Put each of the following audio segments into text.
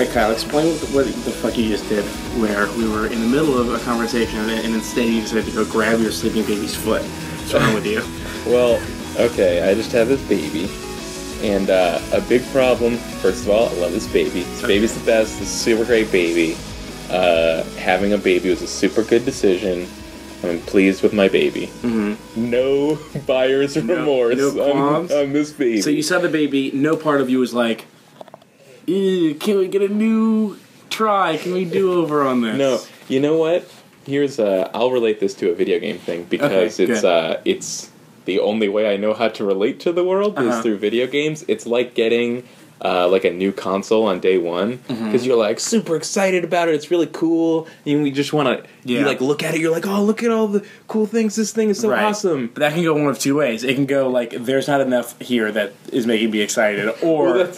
Alright, Kyle, explain what the fuck you just did, where we were in the middle of a conversation and instead you decided to go grab your sleeping baby's foot. What's wrong with you? Well, okay, I just have this baby, and a big problem, first of all, I love this baby. This baby's the best, this is a super great baby. Having a baby was a super good decision. I'm pleased with my baby. Mm-hmm. No buyer's remorse on this baby. So you saw the baby, no part of you was like, can we get a new try? Can we do over on this? No, you know what? Here's I'll relate this to a video game thing because it's the only way I know how to relate to the world is through video games. It's like getting like a new console on day one because you're like super excited about it. It's really cool, and we just want to. You like look at it. You're like, oh, look at all the cool things. This thing is so awesome. But that can go one of two ways. It can go like, there's not enough here that is making me excited, or well,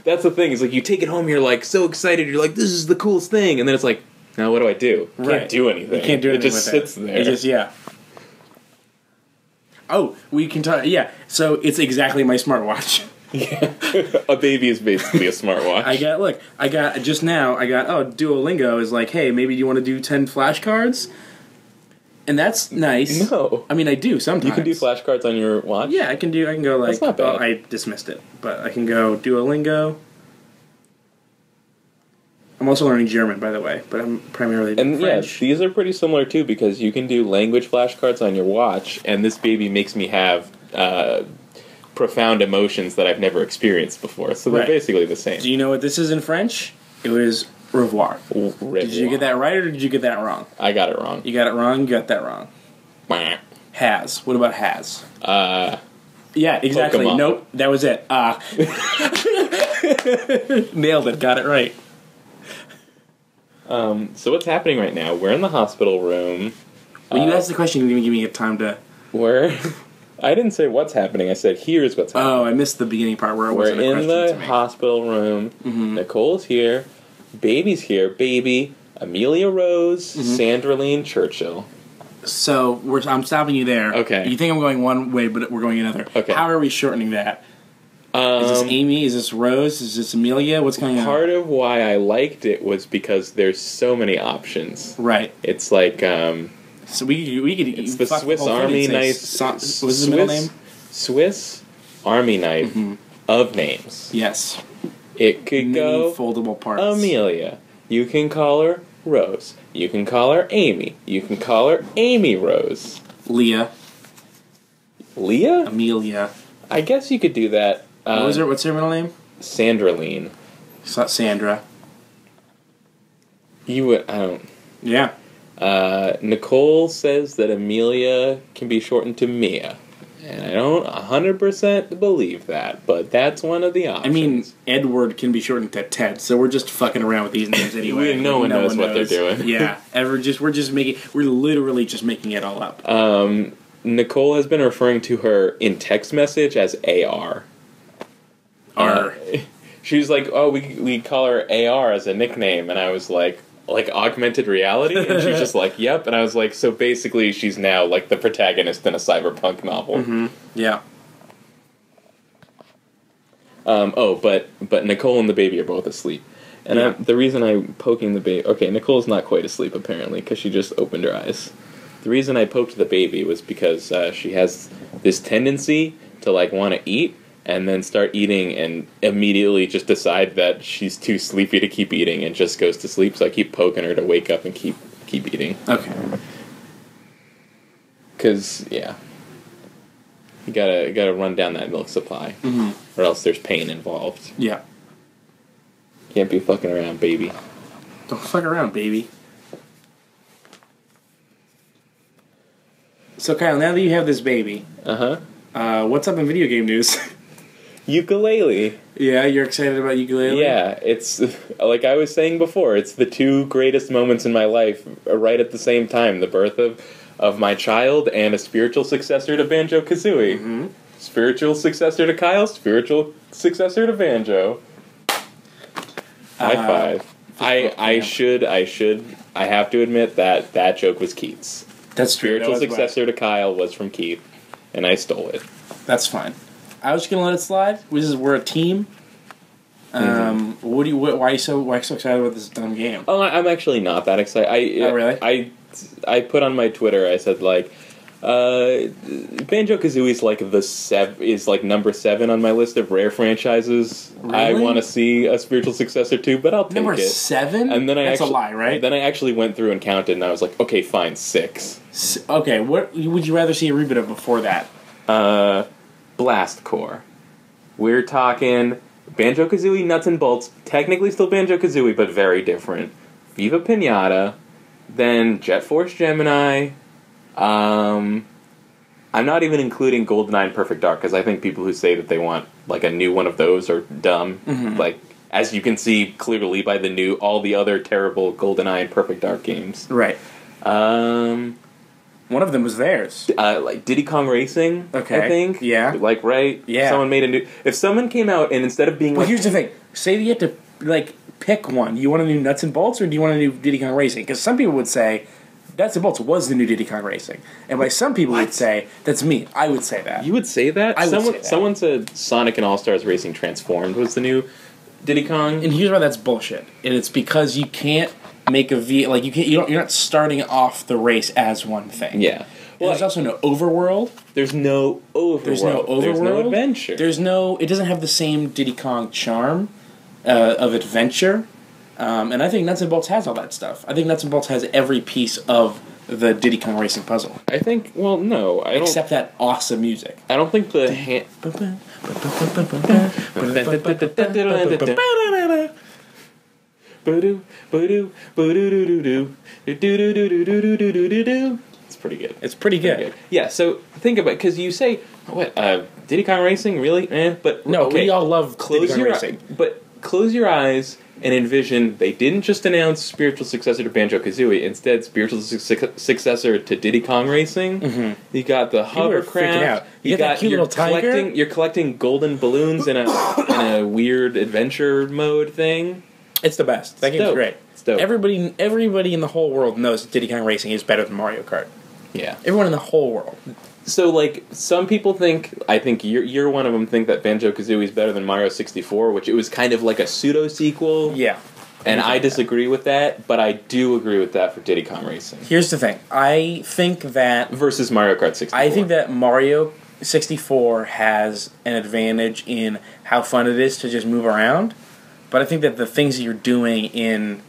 that's the thing. Is like you take it home. You're like so excited. You're like, this is the coolest thing, and then it's like, now what do I do? Can't do anything. You can't do anything. It just sits there. It just Oh, we can talk. Yeah, so it's exactly my smartwatch. Yeah, a baby is basically a smartwatch. I got Duolingo is like, hey, maybe you want to do 10 flashcards? And that's nice. No. I mean, I do sometimes. You can do flashcards on your watch? Yeah, I can go like, that's not bad. Oh, I dismissed it, but I can go Duolingo. I'm also learning German, by the way, but I'm primarily doing French. Yeah, these are pretty similar too because you can do language flashcards on your watch, and this baby makes me have profound emotions that I've never experienced before. So they're basically the same. Do you know what this is in French? It was revoir. Revoir. Did you get that right or did you get that wrong? I got it wrong. You got it wrong? You got that wrong. Has. What about has? Yeah, exactly. Pokemon. Nope, that was it. Nailed it. Got it right. So what's happening right now? We're in the hospital room. When you asked the question, you didn't even give me time to... I didn't say what's happening. I said, here's what's happening. Oh, I missed the beginning part where it wasn't a question to me. We're in the hospital room. Mm-hmm. Nicole's here. Baby's here. Baby, Amelia Rose, Sandraline Churchill. So, I'm stopping you there. Okay. You think I'm going one way, but we're going another. Okay. How are we shortening that? Is this Amy? Is this Rose? Is this Amelia? What's going on? Part of why I liked it was because there's so many options. Right. It's like... So we could. It's the Swiss Army knife. What's his middle name? Swiss Army knife of names. Yes. It could go foldable parts. Amelia. You can call her Rose. You can call her Amy. You can call her Amy Rose. Leah. Leah? Amelia. I guess you could do that. What's her middle name? Sandraline. It's not Sandra. You would. I don't. Yeah. Nicole says that Amelia can be shortened to Mia. And I don't 100% believe that, but that's one of the options. I mean, Edward can be shortened to Ted, so we're just fucking around with these names anyway. No one knows what they're doing. Yeah, we're literally just making it all up. Nicole has been referring to her in text message as AR. She was like, oh, we call her AR as a nickname, and I was like augmented reality? And she's just like, yep. And I was like, so basically she's now like the protagonist in a cyberpunk novel. Mm-hmm. Yeah. But Nicole and the baby are both asleep. And the reason I'm poking the baby... Okay, Nicole's not quite asleep, apparently, because she just opened her eyes. The reason I poked the baby was because she has this tendency to, like, want to eat, and then start eating and immediately just decide that she's too sleepy to keep eating and just goes to sleep, so I keep poking her to wake up and keep eating. Okay. Because, yeah. You gotta run down that milk supply. Mm-hmm. Or else there's pain involved. Yeah. Can't be fucking around, baby. Don't fuck around, baby. So, Kyle, now that you have this baby... what's up in video game news? Yooka-Laylee. Yeah, you're excited about Yooka-Laylee? Yeah, it's, like I was saying before, it's the two greatest moments in my life right at the same time. The birth of my child and a spiritual successor to Banjo-Kazooie. Mm-hmm. Spiritual successor to Kyle, spiritual successor to Banjo. High five. I have to admit that joke was Keith's. That's true. Spiritual successor to Kyle was from Keith, and I stole it. That's fine. I was just going to let it slide. We're a team. Why are you so excited about this dumb game? Oh, I'm actually not that excited. Oh, really? I put on my Twitter, I said, like, Banjo-Kazooie is like number 7 on my list of rare franchises. Really? I want to see a spiritual successor to, but I'll take number it. 7? And then That's a lie, right? Then I actually went through and counted, and I was like, okay, fine, 6. Okay, what would you rather see a reboot of before that? Blast Core. We're talking Banjo-Kazooie Nuts and Bolts, technically still Banjo-Kazooie, but very different. Viva Pinata, then Jet Force Gemini. I'm not even including GoldenEye and Perfect Dark, because I think people who say that they want like a new one of those are dumb. Mm-hmm. Like, as you can see clearly by all the other terrible GoldenEye and Perfect Dark games. Right. One of them was theirs. Like Diddy Kong Racing, okay. I think. Yeah. Like, right? Yeah. Someone made a new... If someone came out and instead of being well, here's the thing. Say that you have to, like, pick one. You want a new Nuts and Bolts or do you want a new Diddy Kong Racing? Because some people would say Nuts and Bolts was the new Diddy Kong Racing. And by some people would say, that's me. I would say that. You would say that? I would say that. Someone said Sonic and All-Stars Racing Transformed was the new Diddy Kong. And here's why that's bullshit. And it's because you can't make you're not starting off the race as one thing. Yeah. Well, there's also no overworld. There's no overworld. There's no adventure. It doesn't have the same Diddy Kong charm of adventure. And I think Nuts and Bolts has all that stuff. I think Nuts and Bolts has every piece of the Diddy Kong Racing puzzle. I think, well, no. I don't. Except that awesome music. I don't think the... It's pretty good. It's pretty good. Yeah, so think about it, because you say, what, Diddy Kong Racing? Really? But no, okay, we all love Diddy Kong Racing. But close your eyes and envision they didn't just announce spiritual successor to Banjo-Kazooie, instead spiritual successor to Diddy Kong Racing. Mm-hmm. You got the hovercraft. You got that cute little tiger. You're collecting golden balloons in a weird adventure mode thing. It's the best. That game's great. It's dope. Everybody in the whole world knows that Diddy Kong Racing is better than Mario Kart. Yeah. Everyone in the whole world. So, like, some people think, I think you're one of them, think that Banjo-Kazooie is better than Mario 64, which it was kind of like a pseudo-sequel. Yeah. And I disagree with that, but I do agree with that for Diddy Kong Racing. Here's the thing. I think that... Versus Mario Kart 64. I think that Mario 64 has an advantage in how fun it is to just move around, but I think that the things that you're doing in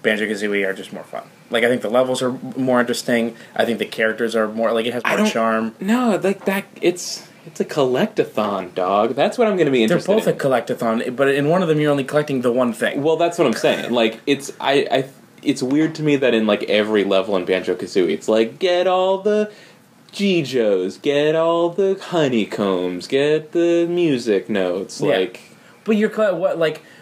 Banjo-Kazooie are just more fun. Like, I think the levels are more interesting. I think the characters are more... Like, it has more charm. No, like, that... It's a collectathon, dog. That's what I'm going to be interested in. They're both a collectathon, but in one of them you're only collecting the one thing. Well, that's what I'm saying. Like, it's... it's weird to me that in, like, every level in Banjo-Kazooie, it's like, get all the JoJos, get all the honeycombs, get the music notes, like... But you're...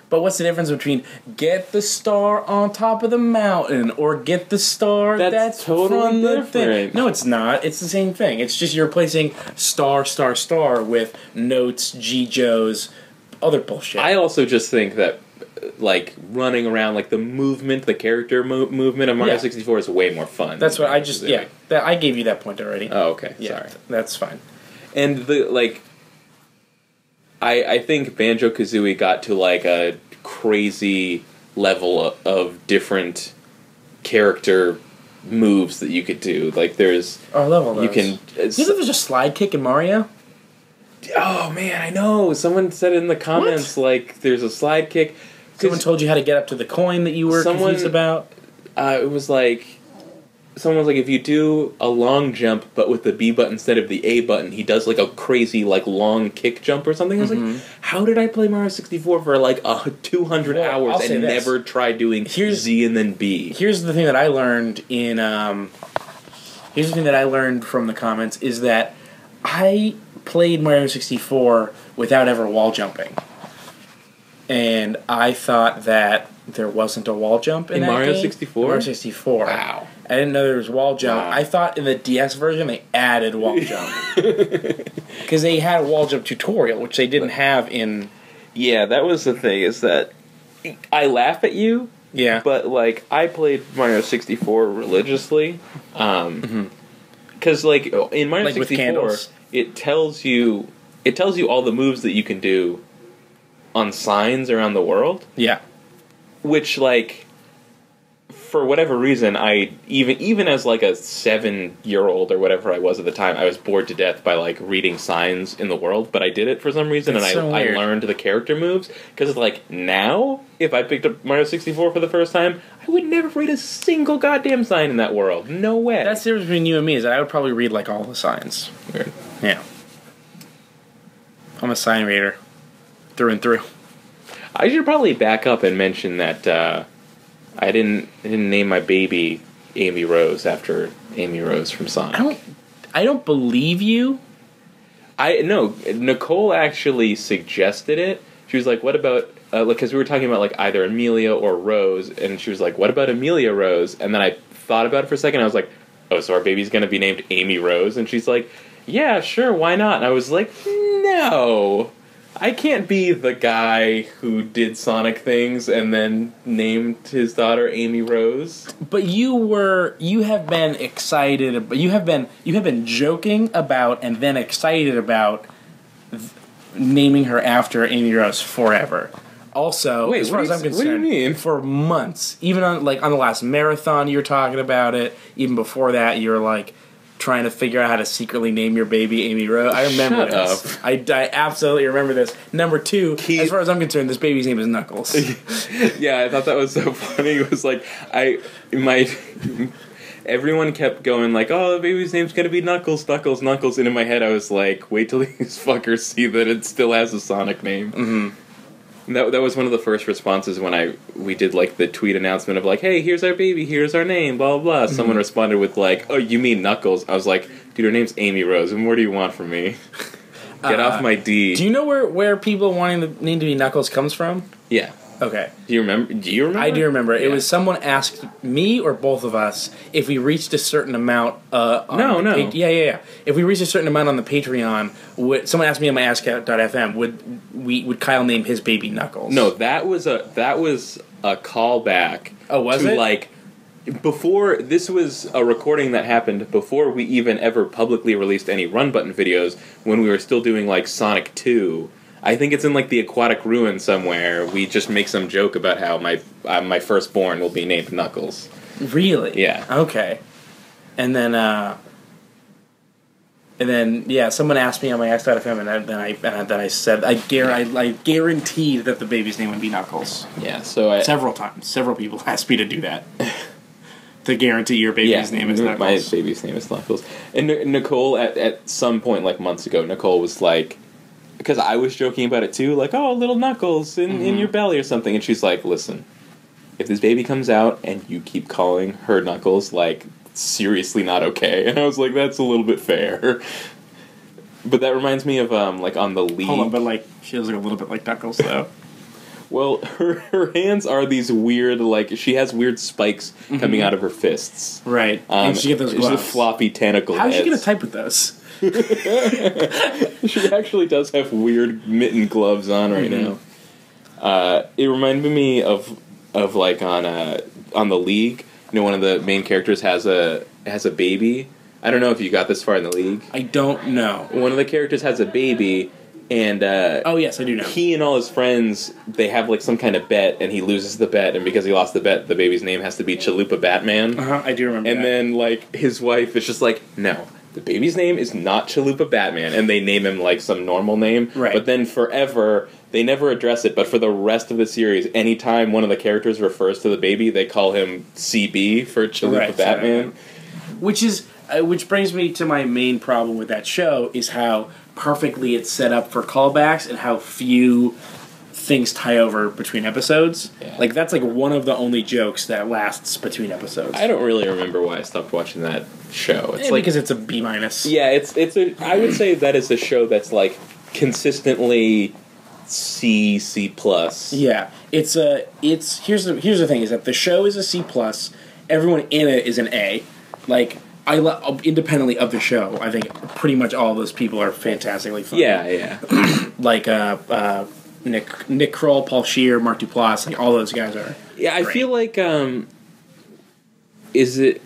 But what's the difference between get the star on top of the mountain or get the star that's totally from the different. thing? No, it's not. It's the same thing. It's just you're replacing star, star, star with notes, JoJos, other bullshit. I also just think that, like, running around, like, the movement, the character movement of Mario 64 is way more fun. That's what I just... Yeah, I gave you that point already. Oh, okay. Yeah, sorry. That's fine. And, I think Banjo-Kazooie got to, like, a crazy level of different character moves that you could do. Like, there's... Oh, level those. You can... You know there's a slide kick in Mario? Oh, man, I know. Someone said in the comments, like, there's a slide kick. Someone told you how to get up to the coin that you were confused about? It was like... Someone was like, if you do a long jump, but with the B button instead of the A button, he does, like, a crazy, like, long kick jump or something. I was like, how did I play Mario 64 for, like, 200 hours and never try doing Z and then B? Here's the thing that I learned in... here's the thing that I learned from the comments, is that I played Mario 64 without ever wall jumping. And I thought that there wasn't a wall jump in that Mario game. 64? Mario 64. Wow. I didn't know there was wall jump. Wow. I thought in the DS version they added wall jump. Because they had a wall jump tutorial, which they didn't have in... Yeah, that was the thing, is that I laugh at you, but, like, I played Mario 64 religiously. Because, like, in Mario 64, it tells you all the moves that you can do on signs around the world. Yeah. Which, like, for whatever reason, I even as like a 7-year-old or whatever I was at the time, I was bored to death by like reading signs in the world. But I did it for some reason, That's and I learned the character moves because like now, if I picked up Mario 64 for the first time, I would never read a single goddamn sign in that world. No way. That's the difference between you and me is that I would probably read like all the signs. Weird. Yeah. I'm a sign reader, through and through. I should probably back up and mention that. I didn't name my baby Amy Rose after Amy Rose from Sonic. I don't believe you. No, Nicole actually suggested it. She was like, "What about?" Because we were talking about like either Amelia or Rose, and she was like, "What about Amelia Rose?" And then I thought about it for a second. I was like, "Oh, so our baby's gonna be named Amy Rose?" And she's like, "Yeah, sure, why not?" And I was like, "No." I can't be the guy who did Sonic things and then named his daughter Amy Rose. But you have been excited, but you have been joking about and then excited about naming her after Amy Rose forever. Also, wait, as far as I'm concerned, what do you mean? For months, even on the last marathon, you were talking about it. Even before that, you were like trying to figure out how to secretly name your baby Amy Rose. I remember this. I absolutely remember this. Number 2, as far as I'm concerned, this baby's name is Knuckles. Yeah, I thought that was so funny. It was like, everyone kept going like, oh, the baby's name's gonna be Knuckles, Knuckles, Knuckles. And in my head I was like, wait till these fuckers see that it still has a Sonic name. Mm-hmm. That was one of the first responses when we did like the tweet announcement of like, hey, here's our baby, here's our name, blah blah blah. Mm-hmm. Someone responded with like, oh, you mean Knuckles? I was like, dude, her name's Amy Rose, and what do you want from me? Get off my D. Do you know where people wanting the name to be Knuckles comes from? Yeah. Okay. Do you remember? I do remember. Yeah. It was someone asked me or both of us if we reached a certain amount. No. Yeah. If we reached a certain amount on the Patreon, someone asked me on my Ask.fm, would Kyle name his baby Knuckles? No, that was a callback. Oh, was it? Like before. This was a recording that happened before we even ever publicly released any Run Button videos. When we were still doing like Sonic 2. I think it's in like the Aquatic Ruin somewhere. We just make some joke about how my firstborn will be named Knuckles. Really? Yeah. Okay. And then someone asked me on my X.fm, and then I said I guaranteed that the baby's name would be Knuckles. Yeah. So several times, several people asked me to do that. To guarantee your baby's name is Knuckles. My baby's name is Knuckles. And Nicole, at some point, like months ago, Nicole was like, because I was joking about it too, like, oh, little Knuckles in your belly or something. And she's like, listen, if this baby comes out and you keep calling her Knuckles, like, seriously not okay. And I was like, that's a little bit fair. But that reminds me of, like, on the League. Hold on, but, like, she looks like a little bit like Knuckles, though. Well, her hands are these weird, like, she has weird spikes coming out of her fists. Right. And she get those gloves. She's a floppy tentacle How's she going to type with those? She actually does have weird mitten gloves on right now. It reminded me of like on the League. You know, one of the main characters has a baby. I don't know if you got this far in the League. I don't know. One of the characters has a baby, and oh yes, I do know. He and all his friends, they have like some kind of bet, and he loses the bet, and because he lost the bet, the baby's name has to be Chalupa Batman. I do remember. And then like his wife is just like, no. The baby's name is not Chalupa Batman, and they name him like some normal name. Right. But then forever, they never address it, but for the rest of the series, anytime one of the characters refers to the baby, they call him CB for Chalupa Batman. Which brings me to my main problem with that show, is how perfectly it's set up for callbacks and how few things tie over between episodes. Yeah. Like, that's like one of the only jokes that lasts between episodes. I don't really remember why I stopped watching that show. It's because it's a B-. Yeah, I would say that is a show that's like consistently C+. Yeah, here's the thing, is that the show is a C+, everyone in it is an A. Like, independently of the show, I think pretty much all those people are fantastically funny. Yeah. Like, Nick Kroll, Paul Scheer, Mark Duplass, like all those guys are. Yeah, I great. feel like is it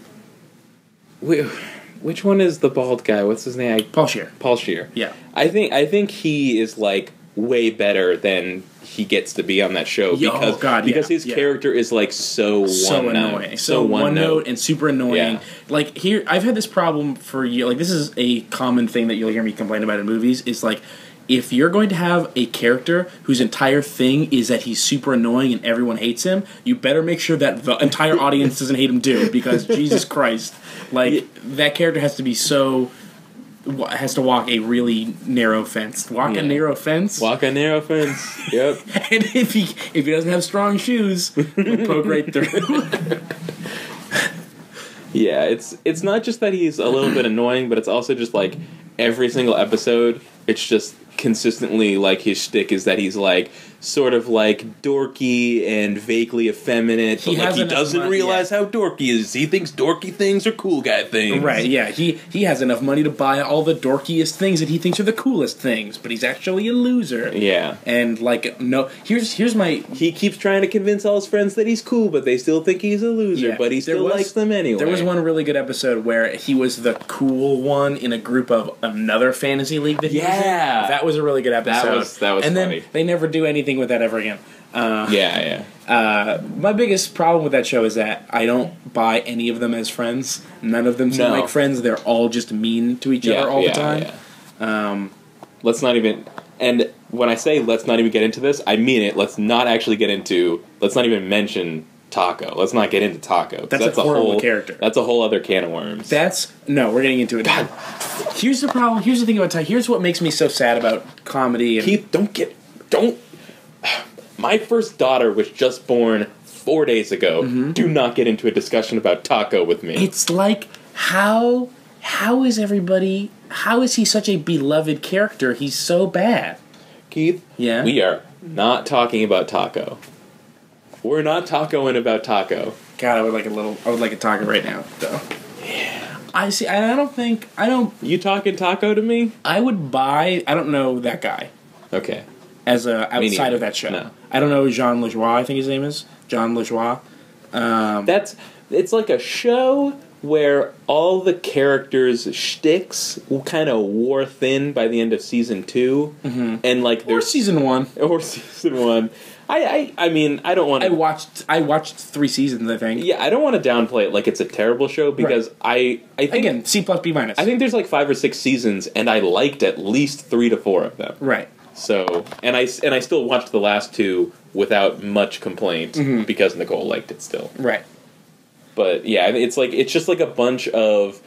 which one is the bald guy? What's his name? Paul Scheer. Paul Scheer. Yeah. I think he is like way better than he gets to be on that show because his character is like so annoying, so one note and super annoying. Like here, I've had this problem for years. Like this is a common thing that you'll hear me complain about in movies. Is like, if you're going to have a character whose entire thing is that he's super annoying and everyone hates him, you better make sure that the entire audience doesn't hate him too, because Jesus Christ, like that character has to be has to walk a really narrow fence. Walk a narrow fence. Walk a narrow fence. Yep. And if he doesn't have strong shoes, he'll poke right through. Yeah, it's not just that he's a little bit annoying, but it's also just like every single episode, it's just consistently like his shtick is that he's like sort of like dorky and vaguely effeminate, but like he doesn't realize how dorky he is. He thinks dorky things are cool guy things. Right, yeah. He has enough money to buy all the dorkiest things that he thinks are the coolest things, but he's actually a loser. Yeah. And like here's my he keeps trying to convince all his friends that he's cool, but they still think he's a loser, but he still likes them anyway. There was one really good episode where he was the cool one in a group of another fantasy league that he was in. That was a really good episode. That was and funny. Then they never do anything with that ever again. Yeah. My biggest problem with that show is that I don't buy any of them as friends. None of them seem like friends. They're all just mean to each other all the time. Yeah. Let's not even... And when I say let's not even get into this, I mean it. Let's not even mention Taco. Let's not get into Taco. That's a horrible character. That's a whole other can of worms. We're getting into it. God. Here's the problem. Here's the thing about Taco. Here's what makes me so sad about comedy. And Keith, don't... My first daughter was just born 4 days ago. Mm-hmm. Do not get into a discussion about Taco with me. It's like, how is he such a beloved character? He's so bad. Keith, we are not talking about Taco. We're not tacoing about Taco. God, I would like a taco right now, though. Yeah. I see. I don't. You talking Taco to me? I don't know that guy. Okay. As outside of that show. No. I don't know Jean Lajoie, I think his name is. Jean Lajoie. It's like a show where all the characters' shticks kind of wore thin by the end of season 2. Mm-hmm. And like or season 1. Or season 1. I mean, I don't want to... I watched 3 seasons, I think. Yeah, I don't want to downplay it like it's a terrible show, because I think... Again, C+, B-. I think there's like 5 or 6 seasons, and I liked at least 3 to 4 of them. Right. So, and I still watched the last 2 without much complaint, because Nicole liked it still. Right. But yeah, it's just like a bunch of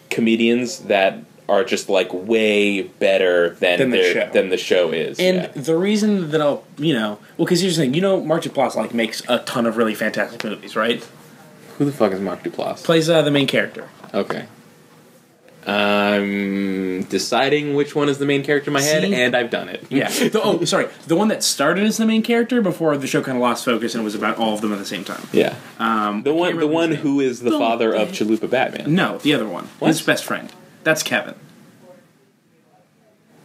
comedians that are just like way better than the show is. And the reason that I'll, because here's the thing, Mark Duplass makes a ton of really fantastic movies, right? Who the fuck is Mark Duplass? Plays the main character. Okay. I'm deciding which one is the main character in my head, and I've done it. Yeah. The one that started as the main character before the show kind of lost focus and it was about all of them at the same time. Yeah. The one who is the father of Chalupa Batman. No, the other one. What? His best friend. That's Kevin.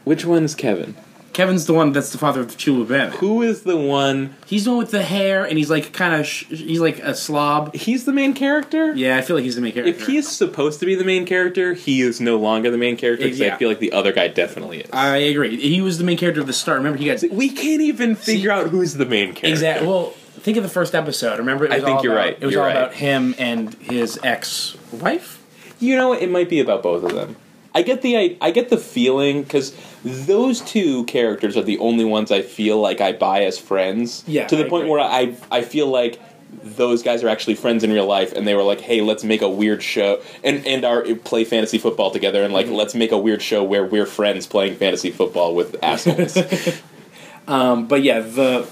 Which one is Kevin? Kevin's the one that's the father of Chalupa Batman. Who is the one? He's the one with the hair, and he's like he's like a slob. He's the main character? Yeah, I feel like he's the main character. If he's supposed to be the main character, he is no longer the main character, because I feel like the other guy definitely is. I agree. He was the main character at the start. Remember, we can't even figure out who's the main character. Exactly. Well, think of the first episode. Remember, I think you're right. It was all about him and his ex-wife? It might be about both of them. I get the feeling, because those 2 characters are the only ones I feel like I buy as friends. Yeah, to the point where I feel like those guys are actually friends in real life, and they were like, hey, let's make a weird show and play fantasy football together, and let's make a weird show where we're friends playing fantasy football with assholes. But yeah, the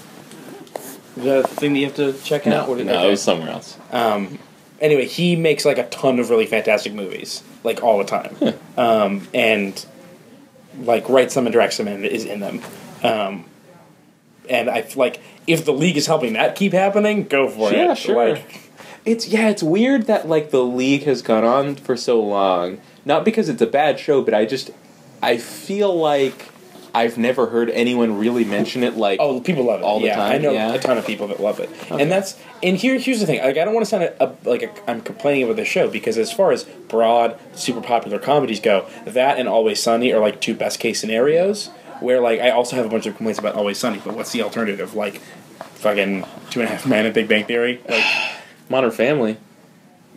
thing that you have to check out? No, it was somewhere else. Anyway, he makes a ton of really fantastic movies, all the time. And writes them and directs them and is in them. And I if the league is helping that keep happening, go for it. Yeah, sure. It's weird that the league has gone on for so long. Not because it's a bad show, but I feel like I've never heard anyone really mention it people love it all the time. I know a ton of people that love it. Okay. And here's the thing. I don't want to sound I'm complaining about the show, because as far as broad, super popular comedies go, that and Always Sunny are 2 best case scenarios. Where, like, I also have a bunch of complaints about Always Sunny, but what's the alternative? Like, fucking 2.5 Men and Big Bang Theory? Like, Modern Family.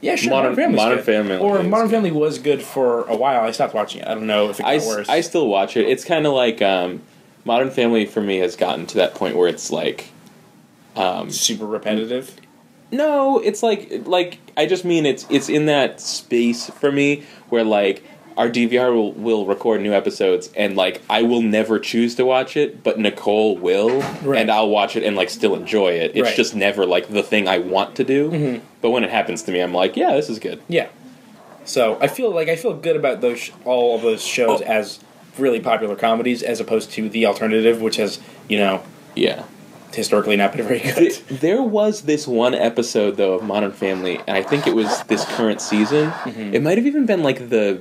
Yeah, sure. Modern Family. Or Modern Family was good for a while. I stopped watching it. I don't know if it got worse. I still watch it. It's kind of like Modern Family for me has gotten to that point where it's like super repetitive. No, it's like I just mean it's in that space for me where like our DVR will record new episodes and like I will never choose to watch it, but Nicole will, and I'll watch it and like still enjoy it. It's just never like the thing I want to do. But when it happens to me, I'm like, yeah, this is good. Yeah. So I feel good about all of those shows as really popular comedies, as opposed to the alternative, which has historically not been very good. There was this one episode though of Modern Family, and I think it was this current season. It might have even been like the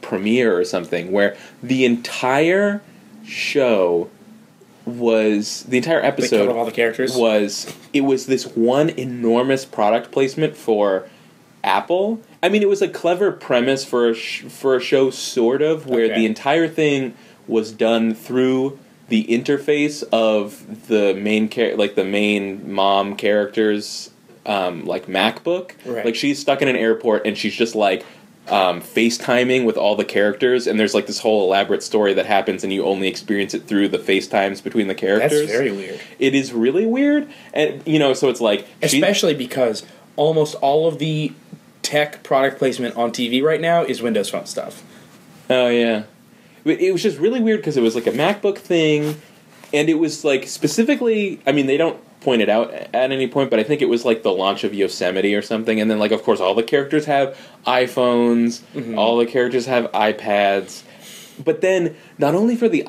premiere or something, where the entire show the entire episode of all the characters was this one enormous product placement for Apple. I mean, it was a clever premise for a show, sort of, where the entire thing was done through the interface of the main mom character's like MacBook. Right. Like she's stuck in an airport and she's just like FaceTiming with all the characters, and there's like this whole elaborate story that happens, and you only experience it through the FaceTimes between the characters. That's very weird. It is really weird, and so it's like especially because almost all of the tech product placement on TV right now is Windows Phone stuff. Oh yeah, it was just really weird because it was like a MacBook thing, and it was like specifically. I mean, they don't point it out at any point, but I think it was like the launch of Yosemite or something, and then like of course all the characters have iPhones, all the characters have iPads, but then not only for the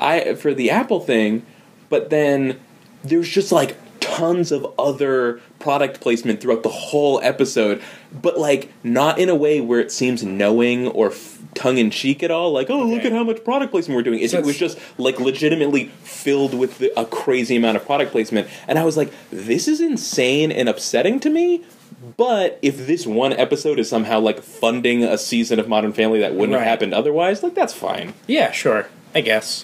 Apple thing, but then there's just like tons of other product placement throughout the whole episode, but like not in a way where it seems knowing or tongue-in-cheek at all, like, oh, look at how much product placement we're doing. It was just like legitimately filled with a crazy amount of product placement, and I was like, this is insane and upsetting to me, but if this one episode is somehow like funding a season of Modern Family that wouldn't have happened otherwise, like that's fine. Yeah, sure, I guess.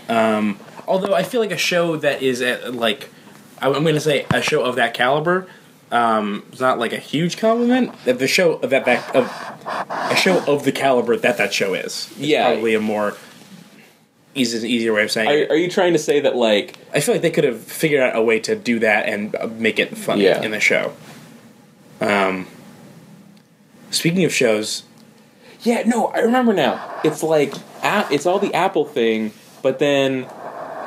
Although I feel like a show that is like, I'm going to say a show of that caliber, it's not like a huge compliment. That the show of a show of the caliber that show is. Probably a more easier way of saying it. Are you trying to say that like I feel like they could have figured out a way to do that and make it funny in the show. Speaking of shows, I remember now. It's like it's all the Apple thing, but then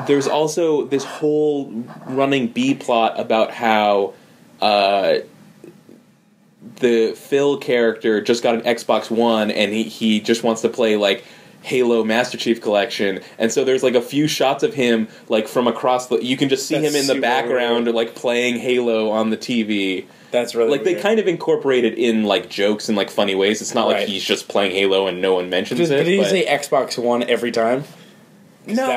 there's also this whole running B plot about how the Phil character just got an Xbox One and he just wants to play like Halo Master Chief Collection, and so there's like a few shots of him like from across you can just see him in the background like playing Halo on the TV. That's really like weird. They kind of incorporate it in like jokes and like funny ways. It's not like he's just playing Halo and no one mentions it. Did he say Xbox One every time? No.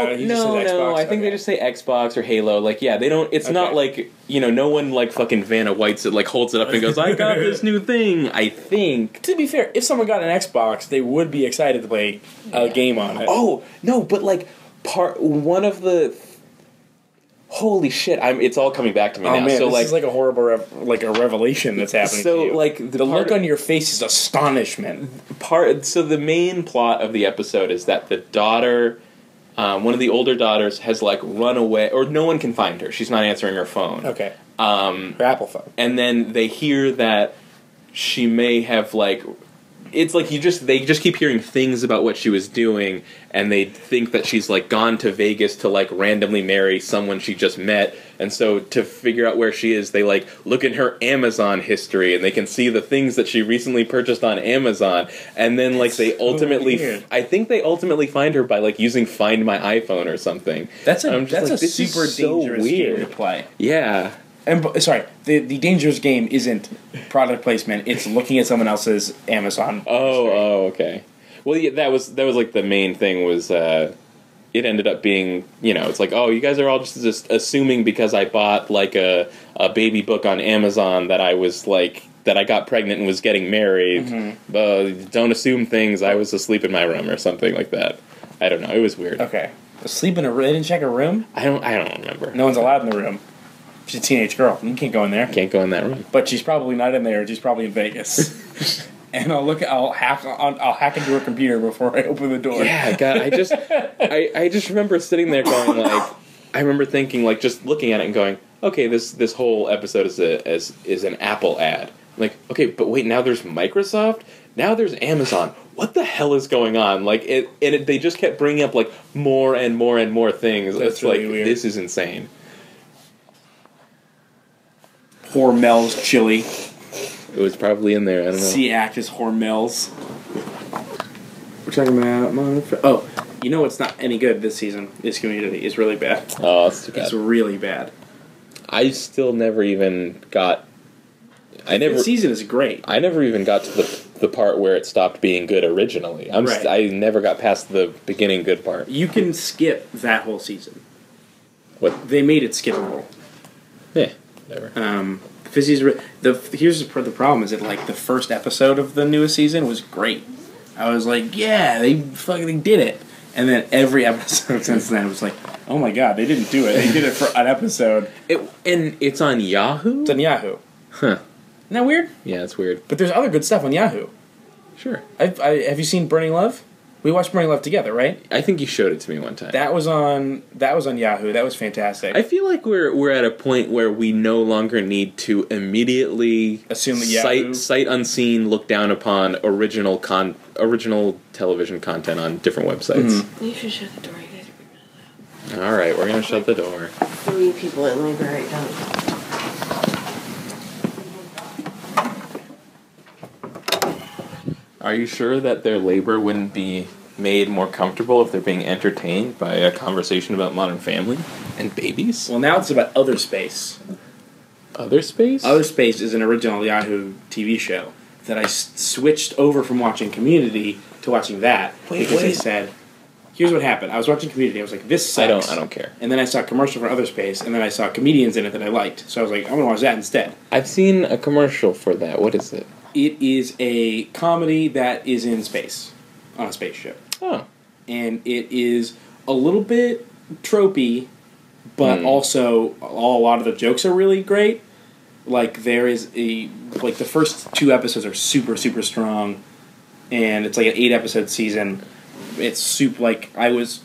I think they just say Xbox or Halo. Like, they don't. It's not like no one like fucking Vanna White's it like holds it up and goes, "I got this new thing." I think. To be fair, if someone got an Xbox, they would be excited to play a game on it. Oh no, but like one of the. Holy shit! It's all coming back to me now. Man, so this is like a horrible, a revelation that's happening. So to you. like the look on your face is astonishment. So the main plot of the episode is that the daughter. One of the older daughters has like run away, or no one can find her. She's not answering her phone. Okay. Her Apple phone. And then they hear that she may have like, it's like they just keep hearing things about what she was doing, and they think that she's like gone to Vegas to like randomly marry someone she just met. And so to figure out where she is, they like look in her Amazon history, and they can see the things that she recently purchased on Amazon. And then like they ultimately, I think they ultimately find her by like using Find My iPhone or something. That's a super dangerous game to play. Yeah. And sorry, the dangerous game isn't product placement; it's looking at someone else's Amazon. Oh, okay. Well, yeah, that was like the main thing was. It ended up being, it's like, oh, you guys are all just assuming because I bought like a baby book on Amazon that I was like that I got pregnant and was getting married. Mm-hmm. Don't assume things. I was asleep in my room or something like that. I don't know. It was weird. Okay. Asleep in a room? They didn't check a room? I don't remember. No one's allowed in the room. She's a teenage girl. You can't go in there. Can't go in that room. But she's probably not in there. She's probably in Vegas. And I'll hack into her computer before I open the door. Yeah, God, I just remember sitting there going like, I remember thinking like, just looking at it and going, okay, this whole episode is an Apple ad. I'm like, okay, but wait, now there's Microsoft, now there's Amazon. What the hell is going on? Like they just kept bringing up like more and more and more things. That's it's really like weird. This is insane. Hormel's chili. It was probably in there. I don't know. C-Act is Hormel's. We're talking about... Oh, you know what's not any good this season? This Community is really bad. Oh, that's too bad. It's really bad. I still never even got... The season is great. I never even got to the part where it stopped being good originally. Right. I never got past the beginning good part. You can skip that whole season. What? They made it skippable. Yeah, whatever. Here's the problem is that like the first episode of the newest season was great. I was like, yeah, they fucking did it. And then every episode since then was like, oh my god, they didn't do it. They did it for an episode. And it's on Yahoo? It's on Yahoo. Huh. Isn't that weird? Yeah, it's weird. But there's other good stuff on Yahoo. Sure. Have you seen Burning Love? We watched Burning Love together, right? I think you showed it to me one time. That was on Yahoo. That was fantastic. I feel like we're at a point where we no longer need to immediately assume that Yahoo sight unseen look down upon original television content on different websites. Mm-hmm. You should shut the door. You guys are really loud. All right, we're gonna shut the door. 3 people in labor right now. Are you sure that their labor wouldn't be made more comfortable if they're being entertained by a conversation about Modern Family and babies? Well, now it's about Other Space. Other Space? Other Space is an original Yahoo TV show that I switched over from watching Community to watching that because I said, here's what happened. I was watching Community. I was like, this sucks. I don't care. And then I saw a commercial for Other Space, and then I saw comedians in it that I liked. So I was like, I'm going to watch that instead. I've seen a commercial for that. What is it? It is a comedy that is in space, on a spaceship. Oh. And it is a little bit tropey, but also a lot of the jokes are really great. Like, there is the first 2 episodes are super, super strong, and it's like an 8-episode season. It's I was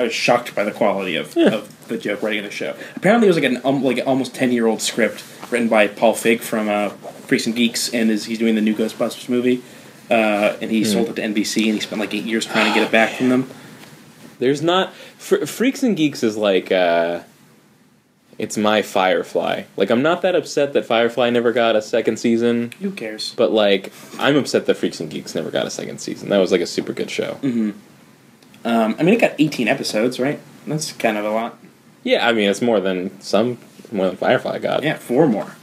shocked by the quality of the joke writing of the show. Apparently, it was like an almost 10-year-old script written by Paul Feig from Freaks and Geeks, and he's doing the new Ghostbusters movie. And he sold it to NBC, and he spent like 8 years trying to get it back from them. There's not... Freaks and Geeks is like... it's my Firefly. Like, I'm not that upset that Firefly never got a second season. Who cares? But, like, I'm upset that Freaks and Geeks never got a second season. That was, like, a super good show. Mm-hmm. It got 18 episodes, right? That's kind of a lot. Yeah, I mean, it's more than Firefly got. Yeah, 4 more.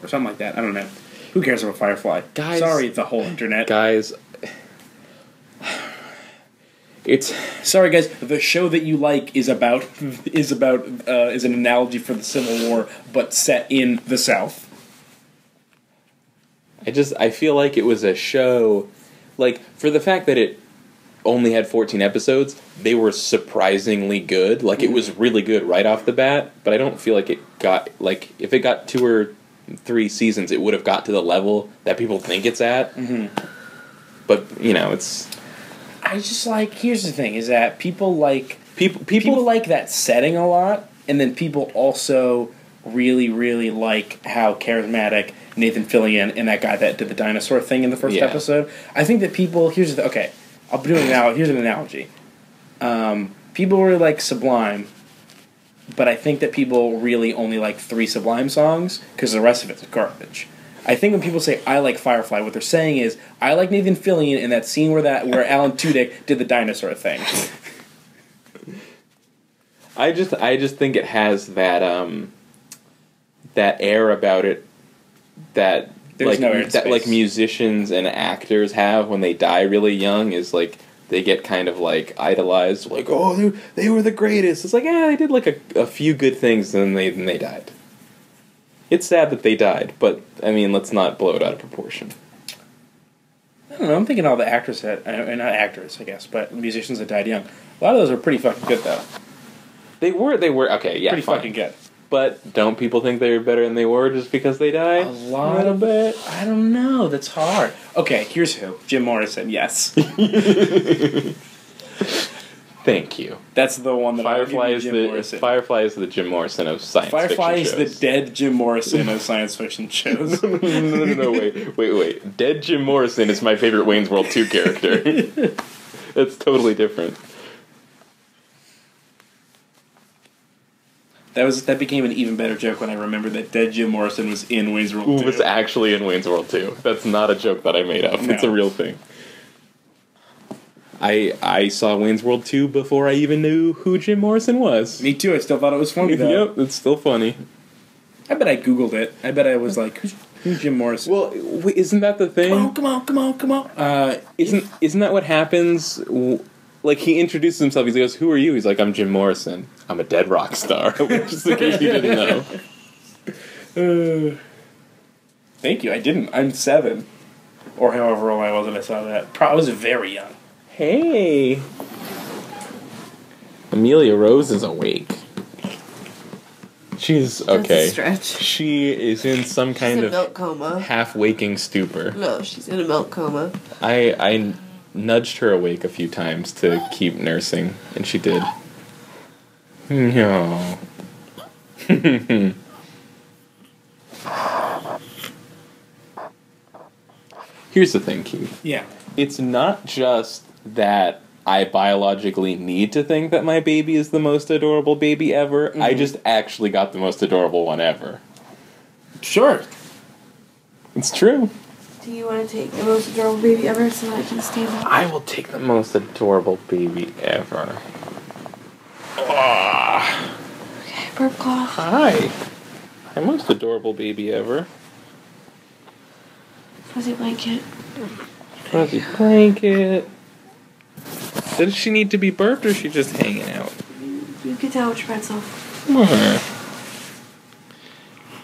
Or something like that. I don't know. Who cares about Firefly? Guys... Sorry, the whole internet. Guys... Sorry, guys. The show that you like is an analogy for the Civil War, but set in the South. I feel like it was a show, like, for the fact that it only had 14 episodes, they were surprisingly good. Like, it was really good right off the bat, but I don't feel like it got, like, if it got 2 or 3 seasons, it would have got to the level that people think it's at. Mm-hmm. But, it's... I just here's the thing, is that people like that setting a lot, and then people also really, really like how charismatic Nathan Fillion and that guy that did the dinosaur thing in the first episode. I think that people, here's an analogy. People really like Sublime, but I think that people really only like 3 Sublime songs, because the rest of it's garbage. I think when people say, I like Firefly, what they're saying is, I like Nathan Fillion in that scene where Alan Tudyk did the dinosaur thing. I just think it has that air about it that like musicians and actors have when they die really young, is like they get kind of like idolized, like, oh, they were the greatest. It's like, they did like a few good things and then they died. It's sad that they died, but, I mean, let's not blow it out of proportion. don't know. I'm thinking all the actors not actors, I guess, but musicians that died young. A lot of those are pretty fucking good, though. They were, okay, yeah, Pretty fine. fucking good. But don't people think they were better than they were just because they died? A little bit. I don't know. That's hard. Okay, here's who. Jim Morrison, yes. Thank you. That's the one that Firefly is Firefly is the Jim Morrison of science fiction shows. Firefly is the dead Jim Morrison of science fiction shows. No, wait. Dead Jim Morrison is my favorite Wayne's World 2 character. That's totally different. That became an even better joke when I remembered that dead Jim Morrison was in Wayne's World 2. Was actually in Wayne's World 2. That's not a joke that I made up. No. It's a real thing. I saw Wayne's World 2 before I even knew who Jim Morrison was. Me too. I still thought it was funny, though. Yep, it's still funny. I bet I Googled it. I bet I was like, who's Jim Morrison? Well, wait, isn't that the thing? Come on. Isn't that what happens? Like, he introduces himself. He goes, "Who are you?" He's like, "I'm Jim Morrison. I'm a dead rock star." Just in case you didn't know. Thank you. I didn't. I'm 7. Or however old I was when I saw that. I was very young. Hey. Amelia Rose is awake. She's okay. That's a stretch. She is in some kind of milk coma. Half-waking stupor. No, she's in a milk coma. I nudged her awake a few times to keep nursing, and she did. No. Here's the thing, Keith. Yeah. It's not just that I biologically need to think that my baby is the most adorable baby ever. Mm-hmm. I just actually got the most adorable one ever. Sure. It's true. Do you want to take the most adorable baby ever so that I can stand up? I will take the most adorable baby ever. Okay, burp cough. Hi. My most adorable baby ever. Fuzzy blanket. Fuzzy blanket. Does she need to be burped or is she just hanging out? You can tell which pretzel. Come on.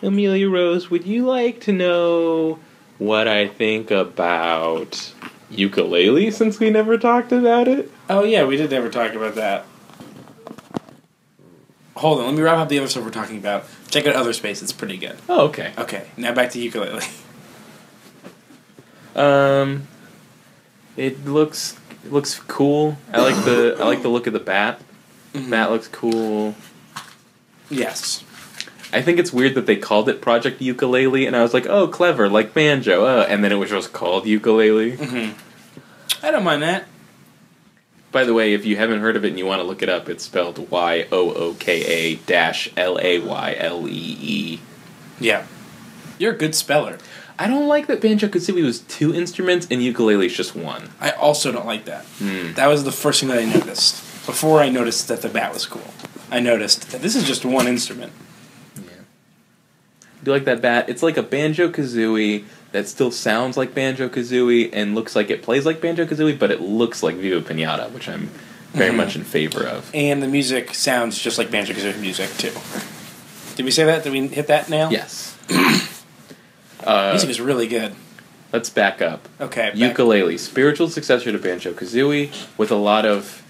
Amelia Rose, would you like to know what I think about Yooka-Laylee since we never talked about it? Oh, yeah, we did never talk about that. Hold on, let me wrap up the other stuff we're talking about. Check out Other Space, it's pretty good. Oh, okay. Okay, now back to Yooka-Laylee. It looks cool. I like the look of the bat. Mm-hmm. Bat looks cool. Yes. I think it's weird that they called it Project Yooka-Laylee, and I was like, oh, clever, like Banjo, and then it was just called Yooka-Laylee. Mm-hmm. I don't mind that. By the way, if you haven't heard of it and you want to look it up, it's spelled Yooka-Laylee. Yeah. You're a good speller. I don't like that Banjo-Kazooie was 2 instruments and Yooka-Laylee's just 1. I also don't like that. That was the first thing that I noticed. Before I noticed that the bat was cool, I noticed that this is just 1 instrument. Do you like that bat? It's like a Banjo-Kazooie that still sounds like Banjo-Kazooie and looks like it plays like Banjo-Kazooie, but it looks like Viva Pinata, which I'm very much in favor of. And the music sounds just like Banjo-Kazooie music, too. Did we say that? Did we hit that nail? Yes. Music is really good. Let's back up. Okay. Yooka-Laylee, spiritual successor to Banjo-Kazooie, with a lot of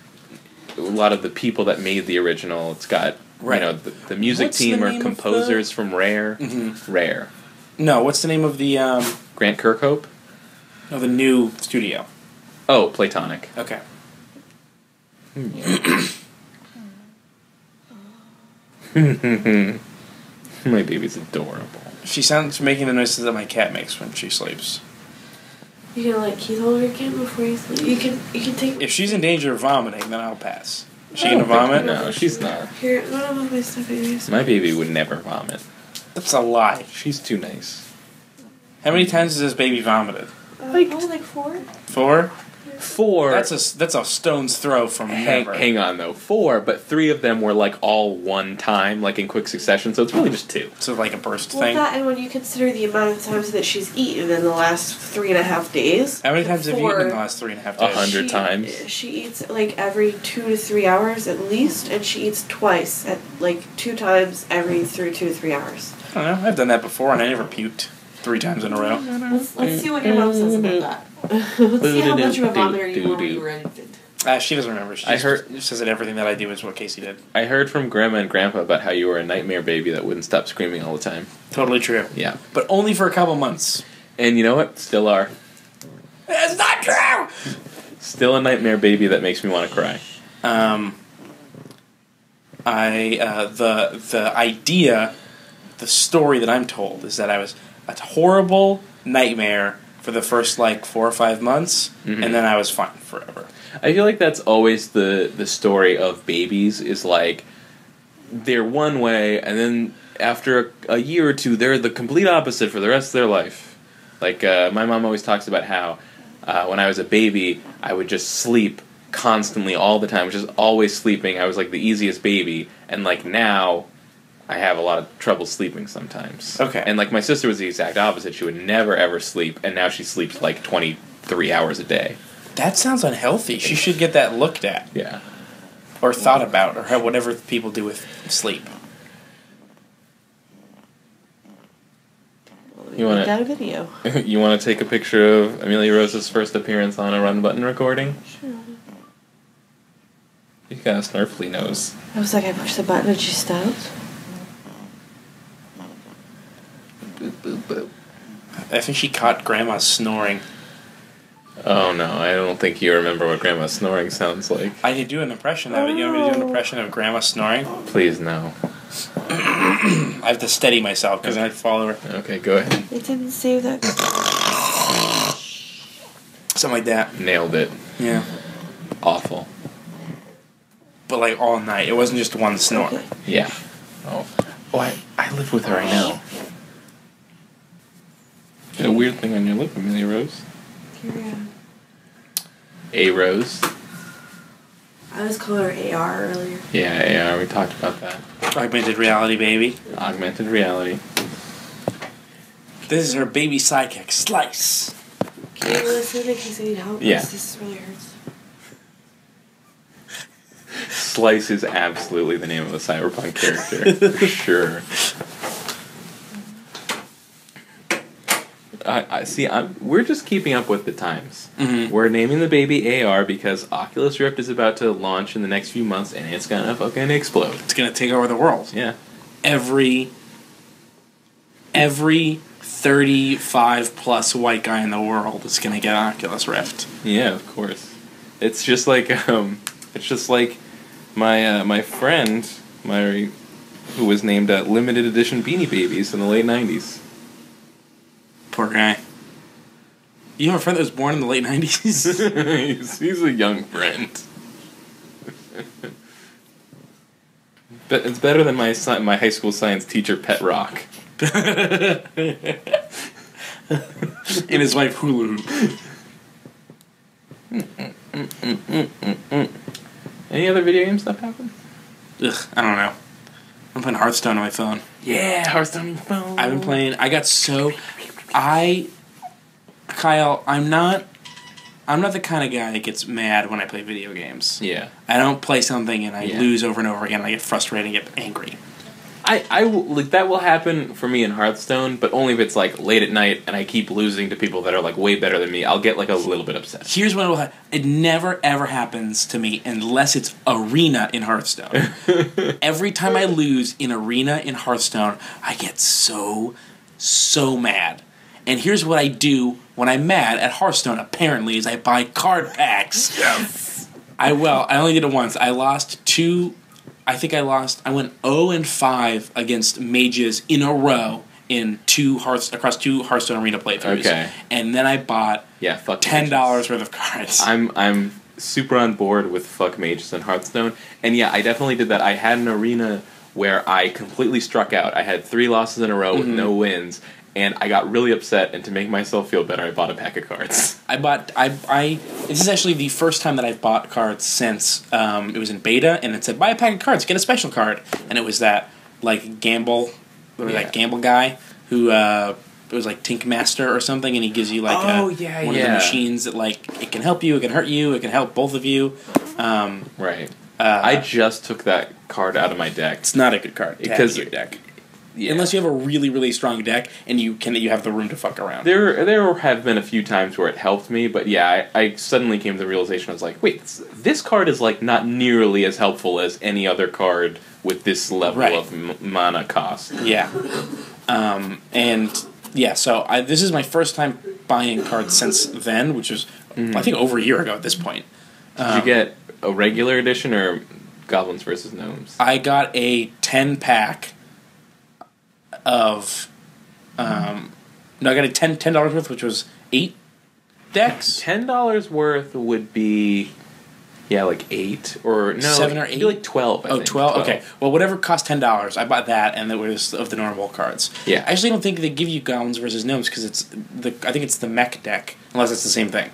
the people that made the original. It's got the music team are composers from Rare. Mm-hmm. Rare. No, what's the name of the Grant Kirkhope? No, the new studio. Oh, Platonic. Okay. My baby's adorable. She sounds making the noises that my cat makes when she sleeps. You gonna let Keith hold her again before you sleep? You can take. If she's in danger of vomiting, then I'll pass. Is she gonna vomit? No, she's not. Here, one of my stuff babies. My baby would never vomit. That's a lie. She's too nice. How many times has this baby vomited? Like 4. 4? 4. That's a stone's throw from never. Hang on though. 4, but 3 of them were like all one time, like in quick succession. So it's really just 2. So like a burst thing. That, and when you consider the amount of times that she's eaten in the last 3.5 days. How many times have you eaten in the last 3.5 days? 100 times. She eats like every 2 to 3 hours at least, and she eats twice at like 2 times every 2 to 3 hours. I don't know. I've done that before, and I never puked. 3 times in a row. Let's see what your mom says about that. Let's see how much of a vomiter you were an infant. She doesn't remember. She says that everything that I do is what Casey did. I heard from Grandma and Grandpa about how you were a nightmare baby that wouldn't stop screaming all the time. Totally true. Yeah. But only for a couple months. And you know what? Still are. That's not true! Still a nightmare baby that makes me want to cry. The idea, the story that I'm told is that I was a horrible nightmare for the first 4 or 5 months, and then I was fine forever. I feel like that's always the story of babies, is they're one way, and then after a year or two, they're the complete opposite for the rest of their life. My mom always talks about how when I was a baby, I would just sleep constantly all the time, which is always sleeping. I was the easiest baby, and now I have a lot of trouble sleeping sometimes. Okay. And my sister was the exact opposite. She would never ever sleep, and now she sleeps 23 hours a day. That sounds unhealthy. She should get that looked at. Yeah. Or thought about, or whatever people do with sleep. You want got a video. You want to take a picture of Amelia Rose's first appearance on a Run Button recording? Sure. You got a snarfly nose. I was I pushed the button and she stopped. Boop, boop, boop. I think she caught Grandma snoring. Oh no, I don't think you remember what Grandma snoring sounds like. I could do an impression of it. You want me to do an impression of Grandma snoring? Please, no. I have to steady myself because I'd follow her. Okay, go ahead. It didn't save that. Something like that. Nailed it. Yeah. Awful. But all night. It wasn't just one snore. Okay. Yeah. Oh, I live with her right now. You got a weird thing on your lip, Amelia Rose. A Rose. I was calling her AR earlier. Yeah, AR. We talked about that. Augmented reality, baby. Augmented reality. This is her baby sidekick, Slice. Can you listen in case I need help? Yeah. This really hurts. Slice is absolutely the name of a cyberpunk character. For sure. I see. We're just keeping up with the times. Mm-hmm. We're naming the baby AR because Oculus Rift is about to launch in the next few months, and it's gonna fucking explode. It's gonna take over the world. Yeah. Every 35 plus white guy in the world is gonna get Oculus Rift. Yeah, of course. It's just like my friend who was named limited edition Beanie Babies in the late 90s. Poor guy. You have a friend that was born in the late 90s? he's a young friend. But it's better than my high school science teacher, Pet Rock. And his wife, Hulu. Any other video game stuff happen? Ugh, I don't know. I'm playing Hearthstone on my phone. Yeah, Hearthstone on your phone. I've been playing. Kyle, I'm not the kind of guy that gets mad when I play video games. Yeah. I don't play something and I lose over and over again. I get frustrated and get angry. That will happen for me in Hearthstone, but only if it's late at night and I keep losing to people that are way better than me. I'll get a little bit upset. Here's what will happen. It never ever happens to me unless it's arena in Hearthstone. Every time I lose in arena in Hearthstone, I get so mad. And here's what I do when I'm mad at Hearthstone, apparently, is I buy card packs. Yes. I only did it once. I lost two. I went 0-5 against mages in a row in across two Hearthstone arena playthroughs. Okay. And then I bought $10 worth of cards. I'm super on board with fuck mages in Hearthstone. And yeah, I definitely did that. I had an arena where I completely struck out. I had 3 losses in a row with no wins. And I got really upset, and to make myself feel better, I bought a pack of cards. This is actually the first time that I've bought cards since it was in beta, and it said, buy a pack of cards, get a special card. And it was that, Gamble, that Gamble guy, who, it was Tink Master or something, and he gives you, one of the machines that, it can help you, it can hurt you, it can help both of you. Right. I just took that card out of my deck. It's not a good card to have in your deck. unless you have a really, really strong deck and you have the room to fuck around. There have been a few times where it helped me, but yeah, I suddenly came to the realization, I was like, wait, this card is like not nearly as helpful as any other card with this level of mana cost. Yeah. So this is my first time buying cards since then, which was, I think, over a year ago at this point. Did you get a regular edition or Goblins vs. Gnomes? I got a 10-pack of... I got a $10 worth, which was 8 decks. $10 worth would be... Yeah, like 8 or no, 7 or 8. It'd be like 12. I think. 12. Okay. Well, whatever cost $10, I bought that, and it was of the normal cards. Yeah. I actually don't think they give you Goblins versus Gnomes because I think it's the mech deck, unless it's the same thing.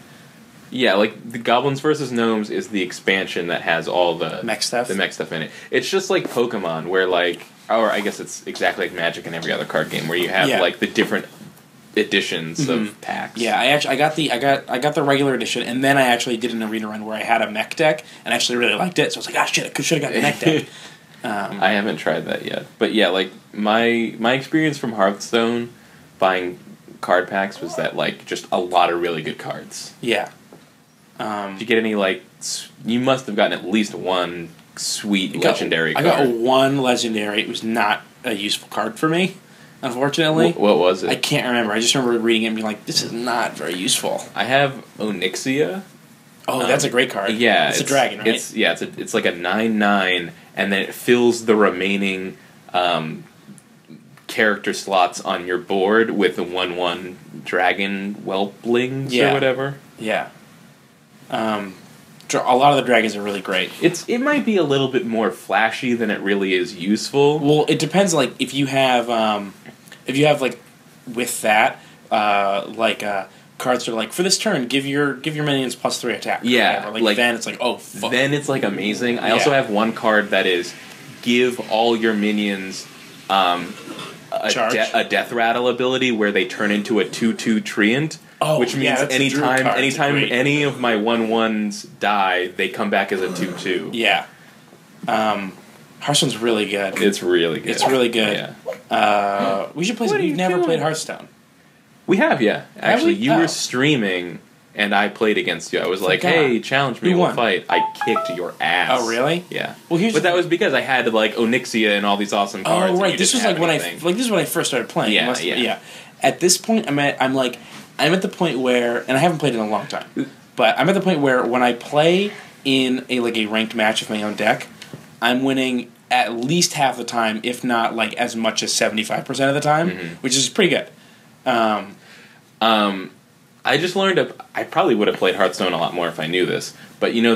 Yeah, like the Goblins vs. Gnomes is the expansion that has all the mech stuff. The mech stuff in it. It's just like Pokemon, where like, or I guess it's exactly like Magic and every other card game, where you have like the different editions of packs. Yeah, I got the regular edition, and then I actually did an arena run where I had a mech deck, and I actually really liked it. So I was like, oh shit, I should have got the mech deck. I haven't tried that yet, but yeah, like my experience from Hearthstone buying card packs was that like just a lot of really good cards. Yeah. Did you get any like? You must have gotten at least one sweet legendary card. I got one legendary. It was not a useful card for me. Unfortunately. What was it? I can't remember. I just remember reading it and being like, this is not very useful. I have Onyxia. Oh, that's a great card. Yeah. It's a dragon, right? It's like a 9/9, and then it fills the remaining character slots on your board with the 1/1 dragon whelplings or whatever. Yeah. A lot of the dragons are really great. It might be a little bit more flashy than it really is useful. Well, it depends. Like if you have like with that cards are like for this turn give your minions +3 attack. Yeah, like then it's like oh fuck. Then it's like amazing. I also have one card that is give all your minions a death rattle ability where they turn into a 2/2 treant. Oh, which means anytime any of my 1/1s die, they come back as a 2/2. Yeah. Hearthstone's really good. It's really good. It's really good. Yeah. We should play some. We've never played Hearthstone. We have, yeah. Actually, you were streaming, and I played against you. I was like, hey, challenge me, we'll fight. I kicked your ass. Oh, really? Yeah. Well, but that was because I had, like, Onyxia and all these awesome cards. Oh, right. This was like when this is when I first started playing. Yeah. At this point, I'm at the point where, and I haven't played in a long time, but I'm at the point where when I play in a ranked match with my own deck, I'm winning at least half the time, if not like as much as 75% of the time, which is pretty good. I just learned I probably would have played Hearthstone a lot more if I knew this, but you know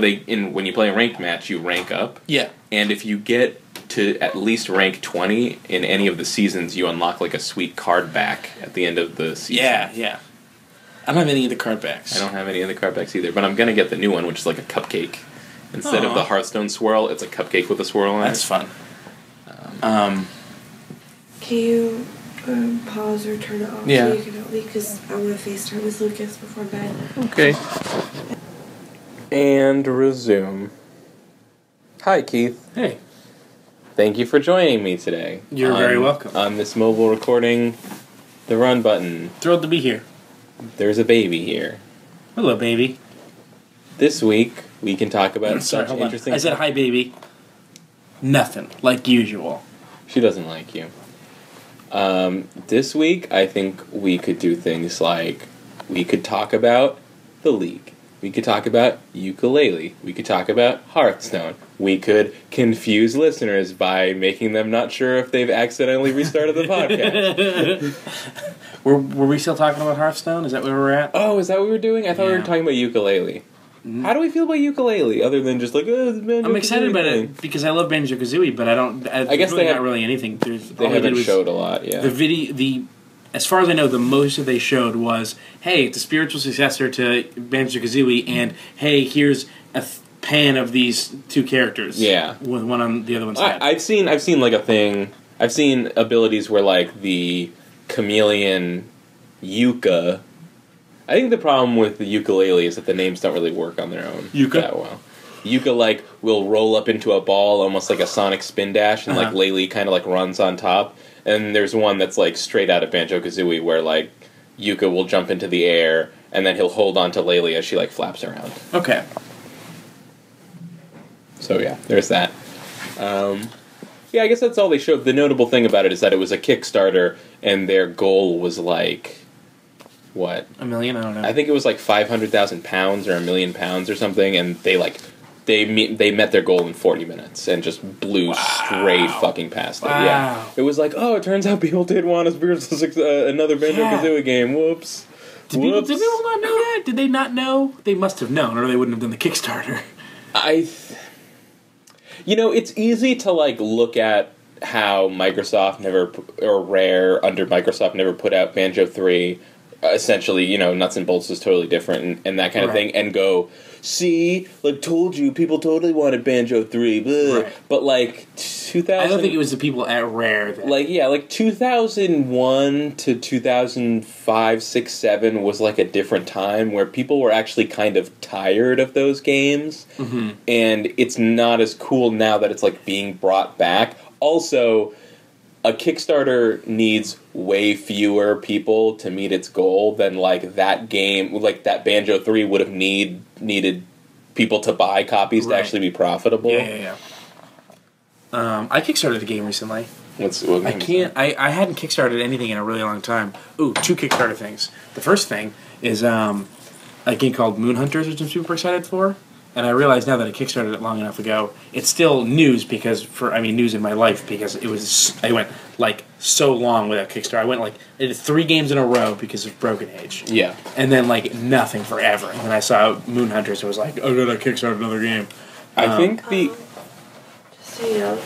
when you play a ranked match, you rank up. Yeah. And if you get to at least rank 20 in any of the seasons, you unlock like a sweet card back at the end of the season. Yeah. I don't have any of the card backs. I don't have any of the card backs either, but I'm going to get the new one, which is like a cupcake. Instead of the Hearthstone swirl, it's a cupcake with a swirl on it. That's fun. Can you pause or turn it off so you can help me? Because I want to FaceTime with Lucas before bed. Okay. And resume. Hi, Keith. Hey. Thank you for joining me today. You're very welcome. On this mobile recording, the run button. Thrilled to be here. There's a baby here. Hello, baby. This week, we can talk about such interesting... I said, hi, baby. Nothing. Like usual. She doesn't like you. This week, I think we could do things like... We could talk about the League. We could talk about Yooka-Laylee. We could talk about Hearthstone. We could confuse listeners by making them not sure if they've accidentally restarted the podcast. Were we still talking about Hearthstone? Is that where we're at? Oh, is that what we were doing? I thought we were talking about Yooka-Laylee. How do we feel about Yooka-Laylee, other than just like, oh, I'm excited about it because I love Banjo-Kazooie, but I guess they have not really anything. They haven't showed a lot, yeah. As far as I know, the most that they showed was, hey, it's a spiritual successor to Banjo-Kazooie, and hey, here's a pan of these two characters. Yeah. With one on the other one's head. I've seen like a thing. I've seen abilities where like the chameleon Yuka. I think the problem with the Yooka-Laylee is that the names don't really work on their own Yuka? that well. Yuka, like, will roll up into a ball almost like a Sonic spin dash, and, like, Laylee kind of, like, runs on top. And there's one that's, like, straight out of Banjo-Kazooie where, like, Yuka will jump into the air, and then he'll hold on to Laylee as she, like, flaps around. Okay. So, yeah, there's that. Yeah, I guess that's all they showed. The notable thing about it is that it was a Kickstarter, and their goal was, like, what? $1 million? I don't know. I think it was, like, £500,000 or £1 million or something, and they, like... They met their goal in 40 minutes and just blew straight fucking past it. Yeah, it was like, oh, it turns out people did want us versus another Banjo-Kazooie game. Whoops. Did people not know that? Did they not know? They must have known, or they wouldn't have done the Kickstarter. You know, it's easy to like look at how Microsoft or Rare under Microsoft never put out Banjo 3. Essentially, you know, nuts and bolts is totally different and that kind of thing, and go, see, like, told you, people totally wanted Banjo 3, right. But, like, 2000... I don't think it was the people at Rare that... Like, yeah, like, 2001 to 2005, 6, 7 was, like, a different time where people were actually kind of tired of those games, and it's not as cool now that it's, like, being brought back. Also... a Kickstarter needs way fewer people to meet its goal than, like, that game, like, that Banjo 3 would have needed people to buy copies to actually be profitable. Yeah. I Kickstarted a game recently. What I hadn't Kickstarted anything in a really long time. Ooh, 2 Kickstarter things. The first thing is a game called Moon Hunters, which I'm super excited for. And I realize now that I Kickstarted it long enough ago, it's still news news in my life because I went, like, so long without Kickstarter. I did 3 games in a row because of Broken Age. Yeah. And then, like, nothing forever. And then I saw Moon Hunters and was like, oh, no, I Kickstarted another game. I think just so you know,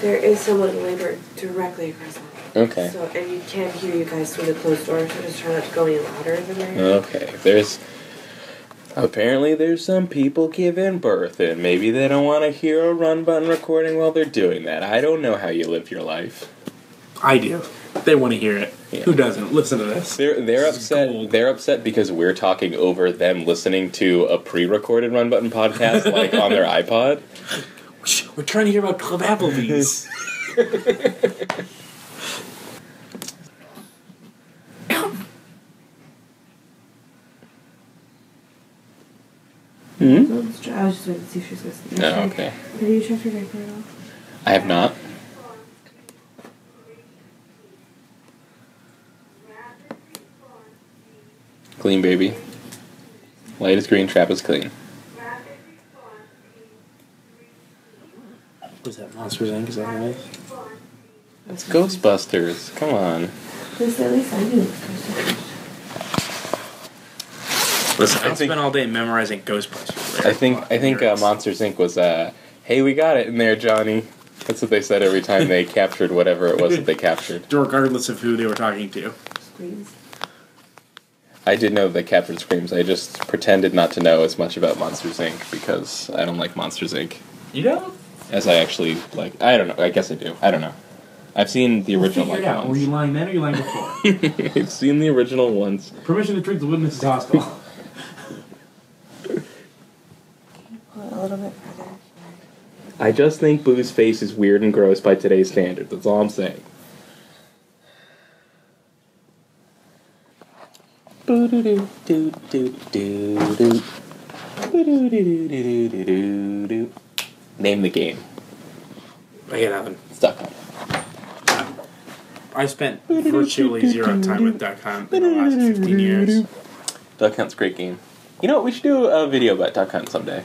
there is someone labored directly across the room. Okay. So, and you can't hear you guys through the closed door, so just try not to go any louder than that. Okay, apparently there's some people giving birth, and maybe they don't want to hear a run button recording while they're doing that. I don't know how you live your life. I do. They want to hear it. Yeah. Who doesn't? Listen to this. They're upset. Gold. They're upset because we're talking over them listening to a pre-recorded Run Button podcast, like on their iPod. We're trying to hear about Club Applebee's. I was just waiting to see if she was listening. Oh, okay. Have you checked your vapor at all? I have not. Clean, baby. Light is green, trap is clean. Was that Monsters Inc.? Is that right? It's Ghostbusters. Come on. At least I knew Ghostbusters. Listen, I spent all day memorizing Ghostbusters. I think Monsters Inc. was, hey, we got it in there, Johnny. That's what they said every time they captured whatever it was that they captured. Regardless of who they were talking to. Screams. I did know they captured Screams. I just pretended not to know as much about Monsters Inc. because I don't like Monsters Inc. You don't? As I actually, like, I don't know. I guess I do. I don't know. I've seen the original ones. Were you lying then or you lying before? I've seen the original ones. Permission to treat the witness is hostile. A little bit further. I just think Boo's face is weird and gross by today's standards. That's all I'm saying. Name the game. I got nothing. Stuck on. I spent virtually zero time with Duck Hunt in the last 15 years. Duck Hunt's a great game. You know what? We should do a video about Duck Hunt someday.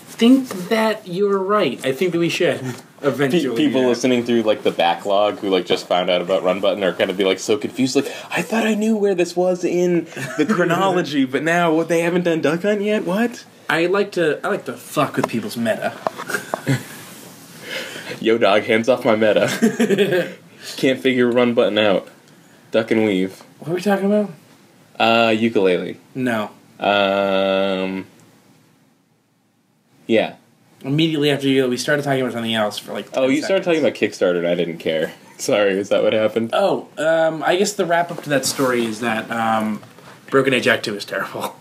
Think that you're right. I think that we should eventually. People listening through like the backlog who like just found out about Run Button are kind of be like so confused. Like, I thought I knew where this was in the chronology, but now they haven't done Duck Hunt yet. What? I like to fuck with people's meta. Yo, dog, hands off my meta. Can't figure Run Button out. Duck and weave. What are we talking about? Yooka-Laylee. No. Yeah. Immediately after we started talking about something else for like 10 you started talking about Kickstarter and I didn't care. Sorry, is that what happened? Oh, I guess the wrap-up to that story is that Broken Age Act 2 is terrible.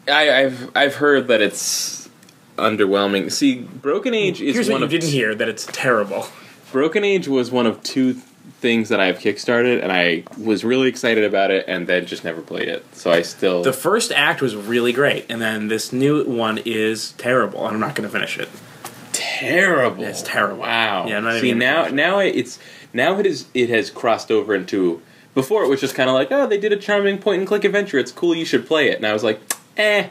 I've heard that it's underwhelming. See, Broken Age is Here's one what of... you didn't hear, that it's terrible. Broken Age was one of two things that I have kickstarted, and I was really excited about it, and then just never played it. So I still... The first act was really great, and then this new one is terrible, and I'm not going to finish it. Terrible. It's terrible. Wow. Yeah, I'm not See, even now it has crossed over into... Before it was just kind of like, oh, they did a charming point-and-click adventure. It's cool. You should play it. And I was like, eh.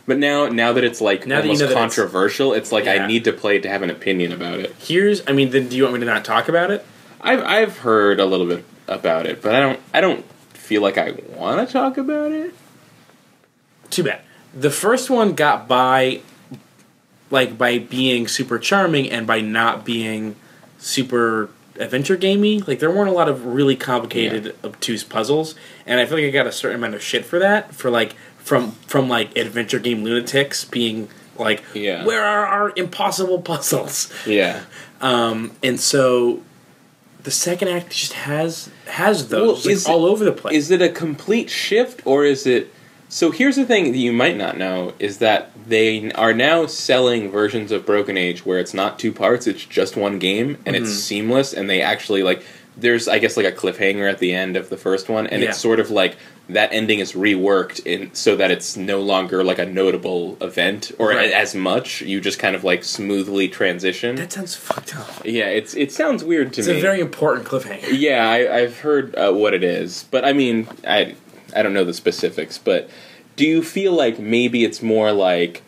But now that it's like almost controversial, it's like I need to play it to have an opinion about it. Then do you want me to not talk about it? I've heard a little bit about it, but I don't feel like I want to talk about it. Too bad. The first one got by being super charming and by not being super adventure gamey. Like, there weren't a lot of really complicated, obtuse puzzles, and I feel like I got a certain amount of shit for that. For like from like adventure game lunatics being like, where are our impossible puzzles? Yeah. And so the second act just has those all over the place. Is it a complete shift, or is it... So here's the thing that you might not know, is that they are now selling versions of Broken Age where it's not two parts, it's just one game, and it's seamless, and they actually, like... There's, I guess, like a cliffhanger at the end of the first one, and it's sort of like that ending is reworked so that it's no longer like a notable event or as much. You just kind of like smoothly transition. That sounds fucked up. Yeah, it sounds weird to me. It's a very important cliffhanger. Yeah, I've heard what it is, but I mean, I don't know the specifics. But do you feel like maybe it's more like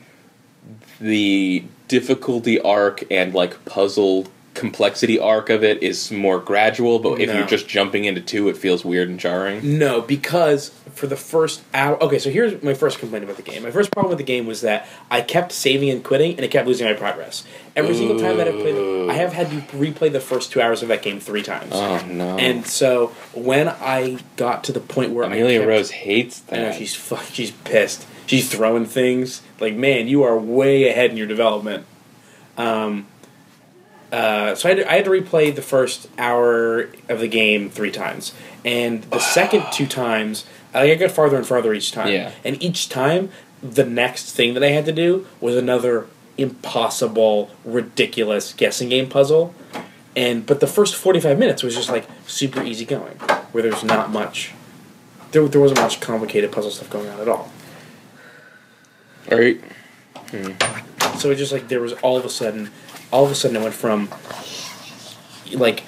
the difficulty arc and like puzzle complexity arc of it is more gradual, but if you're just jumping into two, it feels weird and jarring? No, because for the first hour... Okay, so here's my first complaint about the game. My first problem with the game was that I kept saving and quitting, and it kept losing my progress. Every single time that I played it, I have had to replay the first 2 hours of that game 3 times. Oh, no. And so, when I got to the point where Amelia Rose hates that. I know, she's pissed. She's throwing things. Like, man, you are way ahead in your development. So I had to replay the first hour of the game 3 times. And the second 2 times, I got farther and farther each time. Yeah. And each time, the next thing that I had to do was another impossible, ridiculous guessing game puzzle. But the first 45 minutes was just like super easy going, where there's not much... There wasn't much complicated puzzle stuff going on at all. Right. So it just like there was all of a sudden it went from like,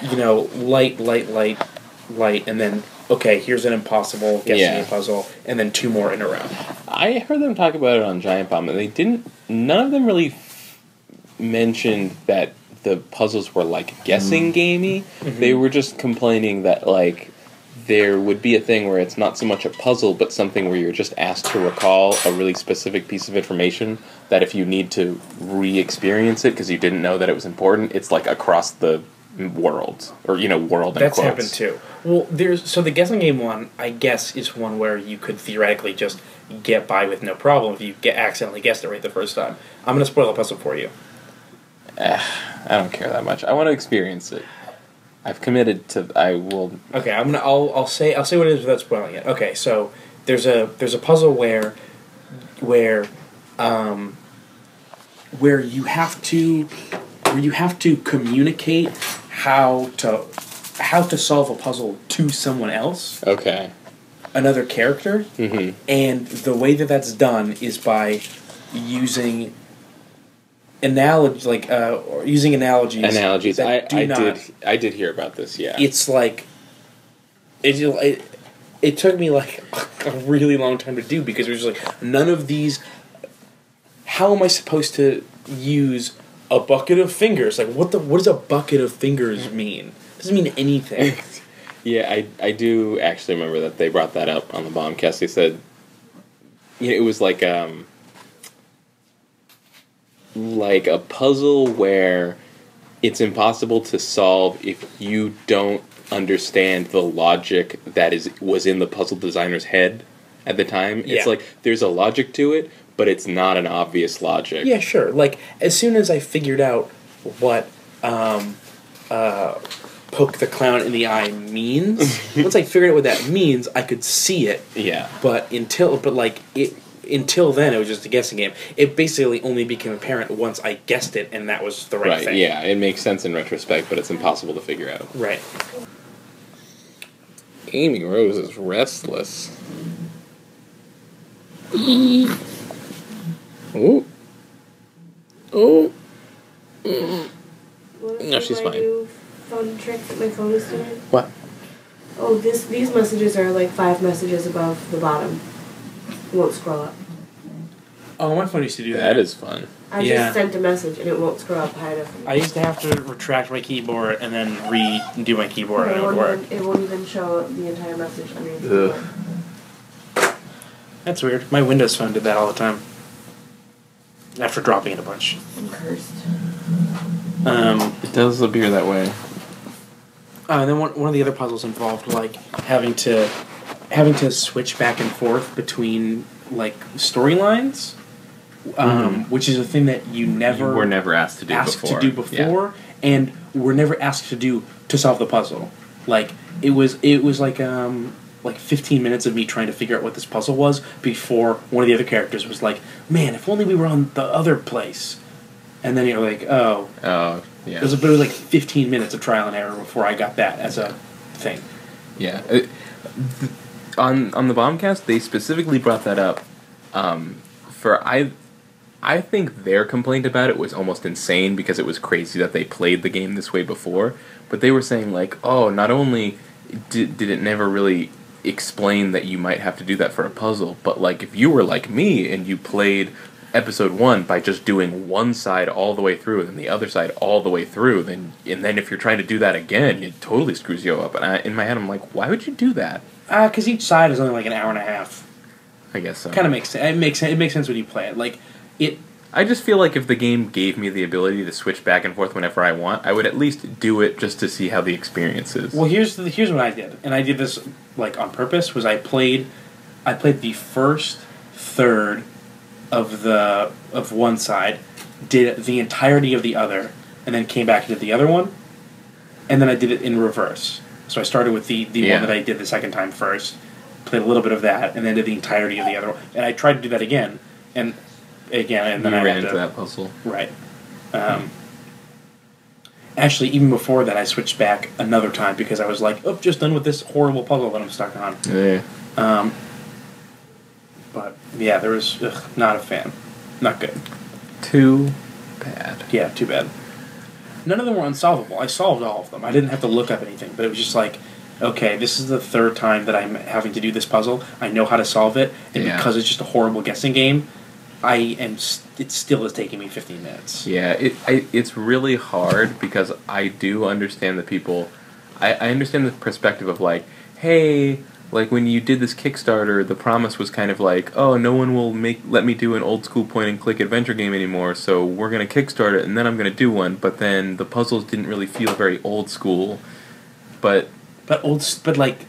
you know, light, and then okay, here's an impossible guessing game puzzle, and then 2 more in a row. I heard them talk about it on Giant Bomb, and none of them really mentioned that the puzzles were like guessing gamey. Mm-hmm. They were just complaining that like there would be a thing where it's not so much a puzzle, but something where you're just asked to recall a really specific piece of information that if you need to re-experience it because you didn't know that it was important, it's like across the world, or, you know, world in quotes. That's happened too. Well, the guessing game one, I guess, is one where you could theoretically just get by with no problem if you accidentally guessed it right the first time. I'm going to spoil the puzzle for you. I don't care that much. I want to experience it. I've committed to. I will. Okay, I'll say what it is without spoiling it. Okay, so there's a puzzle where you have to communicate how to solve a puzzle to someone else. Okay. Another character. Mm-hmm. And the way that that's done is by using analogies. Analogies. I did hear about this. Yeah. It's like it took me like a really long time to do because it was like none of these. How am I supposed to use a bucket of fingers? Like what does a bucket of fingers mean? It doesn't mean anything. Yeah, I do actually remember that they brought that up on the Bombcast. They said, you know, it was like a puzzle where it's impossible to solve if you don't understand the logic that was in the puzzle designer's head at the time. Yeah. It's like there's a logic to it, but it's not an obvious logic. Yeah, sure. Like as soon as I figured out what poke the clown in the eye means, once I figured out what that means, I could see it. Yeah. But until then, it was just a guessing game. It basically only became apparent once I guessed it, and that was the right thing. Yeah, it makes sense in retrospect, but it's impossible to figure out. Right. Amy Rose is restless. Ooh. Ooh. No, she's fine. New fun trick that my phone is doing? What? Oh, these messages are like 5 messages above the bottom. It won't scroll up. Oh, my phone used to do that. That is fun. I just sent a message and it won't scroll up high enough. I used to have to retract my keyboard and then redo my keyboard, and it would work. It won't even show the entire message underneath the Ugh. keyboard. That's weird. My Windows phone did that all the time. After dropping it a bunch. I'm cursed. It does appear that way. And then one of the other puzzles involved like having to switch back and forth between like storylines, which is a thing that you were never asked to do before. And were never asked to do to solve the puzzle. Like it was like 15 minutes of me trying to figure out what this puzzle was before one of the other characters was like, "Man, if only we were on the other place." And then you're like, "Oh, yeah." It was like 15 minutes of trial and error before I got that as a thing. Yeah. On the Bombcast, they specifically brought that up. I think their complaint about it was almost insane because it was crazy that they played the game this way before. But they were saying like, oh, not only did it never really explain that you might have to do that for a puzzle, but like if you were like me and you played episode 1 by just doing one side all the way through and then the other side all the way through, and then if you're trying to do that again, it totally screws you up. And in my head, I'm like, why would you do that? Because each side is only like an hour and a half. I guess so. Kind of makes sense. It makes sense when you play it. Like it. I just feel like if the game gave me the ability to switch back and forth whenever I want, I would at least do it just to see how the experience is. Well, here's what I did, and I did this like on purpose. Was I played the first third of one side, did the entirety of the other, and then came back and did the other one, and then I did it in reverse. So I started with the one that I did the second time first, played a little bit of that, and then did the entirety of the other one. And I tried to do that again, and then I ran into that puzzle. Right. Actually, even before that, I switched back another time because I was like, "Oh, just done with this horrible puzzle that I'm stuck on." Yeah. But yeah, there was not a fan, not good. Too bad. Yeah, too bad. None of them were unsolvable. I solved all of them. I didn't have to look up anything, but it was just like, okay, this is the third time that I'm having to do this puzzle. I know how to solve it, and because it's just a horrible guessing game, it still is taking me 15 minutes. Yeah, it's really hard because I do understand the people. I understand the perspective of like, hey, like when you did this Kickstarter, the promise was kind of like, oh, no one will let me do an old school point and click adventure game anymore, so we're gonna Kickstart it and then I'm gonna do one. But then the puzzles didn't really feel very old school. But like,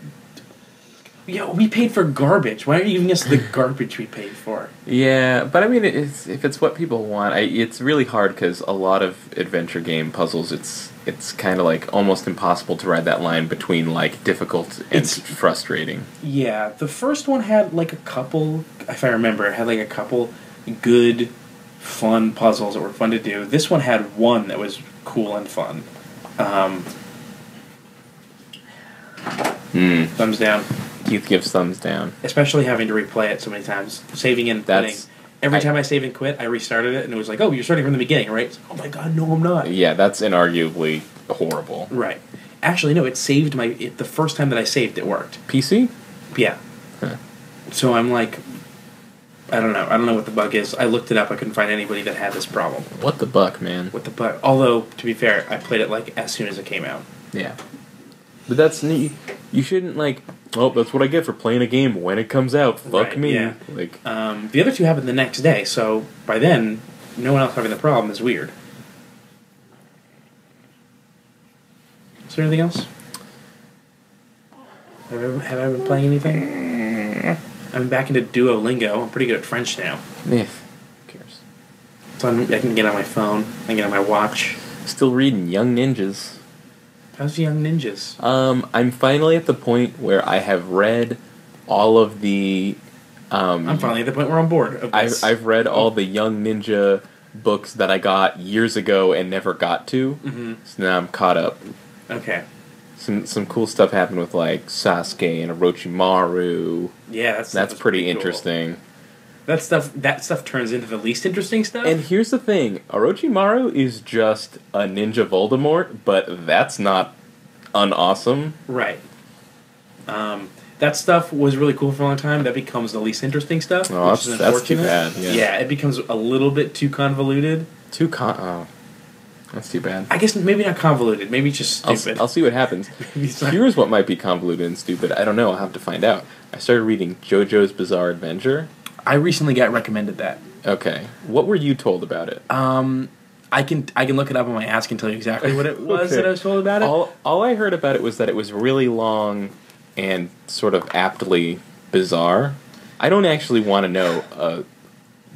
yeah, we paid for garbage. Why are you giving us the garbage we paid for? Yeah, but I mean, if it's what people want, it's really hard because a lot of adventure game puzzles, it's kind of like almost impossible to ride that line between like difficult and frustrating. Yeah, the first one had like a couple, if I remember, it had like a couple good, fun puzzles that were fun to do. This one had one that was cool and fun. Thumbs down. Keith gives thumbs down. Especially having to replay it so many times. Saving and quitting. Every time I save and quit, I restarted it, and it was like, oh, you're starting from the beginning, right? It's like, oh my god, no, I'm not. Yeah, that's inarguably horrible. Right. Actually, no, it saved the first time that I saved, it worked. PC? Yeah. Huh. So I'm like, I don't know what the bug is. I looked it up, I couldn't find anybody that had this problem. What the buck, man? What the bug? Although, to be fair, I played it like as soon as it came out. Yeah. But that's you shouldn't like. Oh, that's what I get for playing a game when it comes out. Fuck me. Yeah. Like the other two happened the next day, so by then, no one else having the problem is weird. Is there anything else? Have I been playing anything? I'm back into Duolingo. I'm pretty good at French now. Yeah. Who cares? So I can get on my phone. I can get on my watch. Still reading Young Ninjas. How's Young Ninjas? I'm finally at the point where I have read all of the I'm finally at the point where I'm bored of this. I've read all the Young Ninja books that I got years ago and never got to, so now I'm caught up. Okay. Some cool stuff happened with like Sasuke and Orochimaru. Yeah, that's pretty cool. interesting. That stuff turns into the least interesting stuff. And here's the thing, Orochimaru is just a ninja Voldemort, but that's not unawesome. Right. That stuff was really cool for a long time. That becomes the least interesting stuff. Oh, that's too bad. Yeah, it becomes a little bit too convoluted. Oh, that's too bad. I guess maybe not convoluted. Maybe just stupid. I'll see what happens. Here's what might be convoluted and stupid. I don't know. I'll have to find out. I started reading JoJo's Bizarre Adventure. I recently got recommended that. Okay. What were you told about it? I can look it up on my Ask and tell you exactly what it was that I was told about it. All I heard about it was that it was really long and sort of aptly bizarre. I don't actually want to know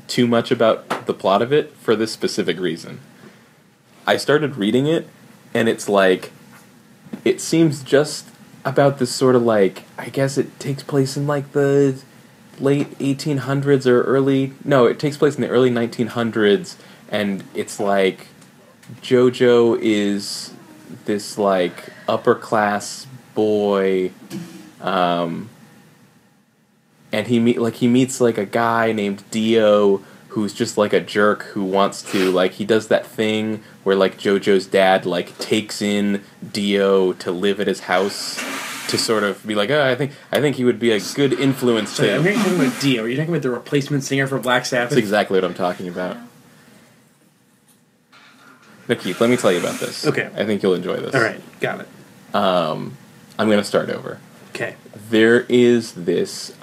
too much about the plot of it for this specific reason. I started reading it, and it's like, it seems just about this sort of like, I guess it takes place in like the late 1800s or it takes place in the early 1900s, and it's like JoJo is this like upper class boy, and he meets like a guy named Dio who's just like a jerk who wants to like, he does that thing where like JoJo's dad like takes in Dio to live at his house to sort of be like, I think he would be a good influence to. I'm hearing you talking about Dio. Are you talking about the replacement singer for Black Sabbath? That's exactly what I'm talking about. No, Keith, let me tell you about this. Okay. I think you'll enjoy this. All right, got it. I'm going to start over. Okay. There is this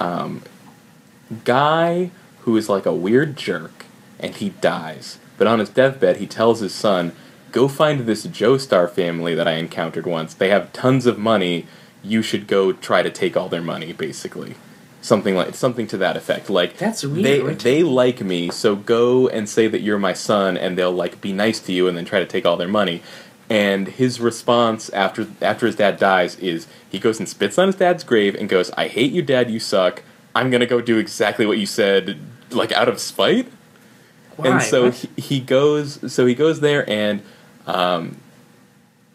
guy who is like a weird jerk, and he dies. But on his deathbed, he tells his son, go find this Joestar family that I encountered once. They have tons of money. You should go try to take all their money, basically. Something to that effect. Like, that's weird. They like me, so go and say that you're my son, and they'll like be nice to you, and then try to take all their money. And his response after his dad dies is he goes and spits on his dad's grave and goes, I hate you, Dad, you suck. I'm gonna go do exactly what you said, like out of spite. Why? And so he goes there, and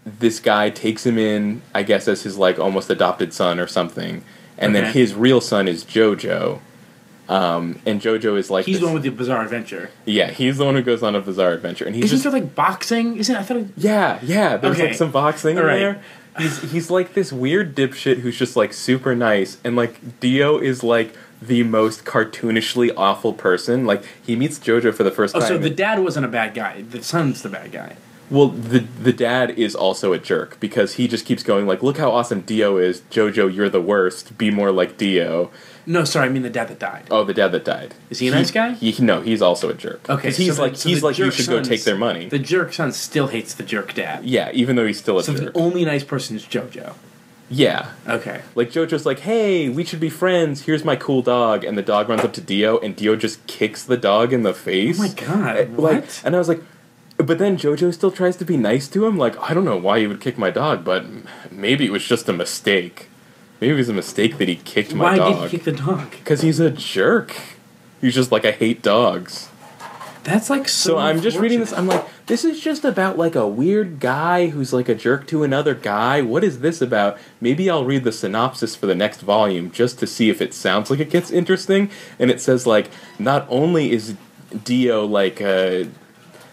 this guy takes him in, I guess, as his like almost adopted son or something. And then his real son is JoJo. And JoJo is like... He's the one with the bizarre adventure. Yeah, he's the one who goes on a bizarre adventure. And Isn't there like boxing? I thought... Yeah, there's like some boxing in there. Right. He's like this weird dipshit who's just like super nice. And like Dio is like the most cartoonishly awful person. Like, he meets JoJo for the first time. Oh, so the dad wasn't a bad guy. The son's the bad guy. Well, the dad is also a jerk, because he just keeps going like, look how awesome Dio is. JoJo, you're the worst. Be more like Dio. No, sorry, I mean the dad that died. Oh, the dad that died. Is he a nice guy? No, he's also a jerk. Okay, he's like you should go take their money. The jerk son still hates the jerk dad. Yeah, even though he's still a jerk. So the only nice person is JoJo. Yeah. Okay. Like, JoJo's like, hey, we should be friends. Here's my cool dog. And the dog runs up to Dio, and Dio just kicks the dog in the face. Oh my god, what? And I was like... But then JoJo still tries to be nice to him. Like, I don't know why he would kick my dog, but maybe it was just a mistake. Maybe it was a mistake that he kicked my dog. Why did he kick the dog? Because he's a jerk. He's just like, I hate dogs. That's like so I'm just reading this. I'm like, this is just about like a weird guy who's like a jerk to another guy. What is this about? Maybe I'll read the synopsis for the next volume just to see if it sounds like it gets interesting. And it says like, not only is Dio like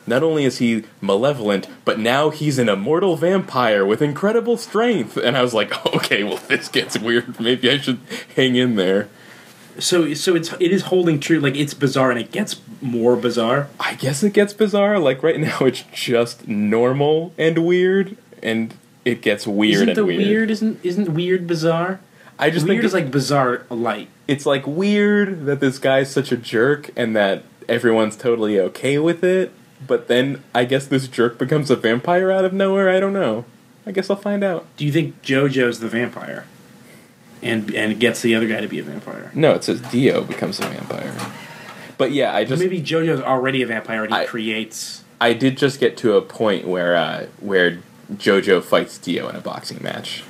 not only is he malevolent, but now he's an immortal vampire with incredible strength. And I was like, okay, well, this gets weird. Maybe I should hang in there. So it is holding true. Like, it's bizarre, and it gets more bizarre. I guess it gets bizarre. Like, right now, it's just normal and weird, and it gets weird and weird. Isn't weird bizarre? I just weird think is like bizarre light. It's like weird that this guy's such a jerk, and that everyone's totally okay with it. But then, I guess this jerk becomes a vampire out of nowhere? I don't know. I guess I'll find out. Do you think JoJo's the vampire? And gets the other guy to be a vampire? No, it says Dio becomes a vampire. But yeah, Maybe JoJo's already a vampire and he creates... I did just get to a point where JoJo fights Dio in a boxing match.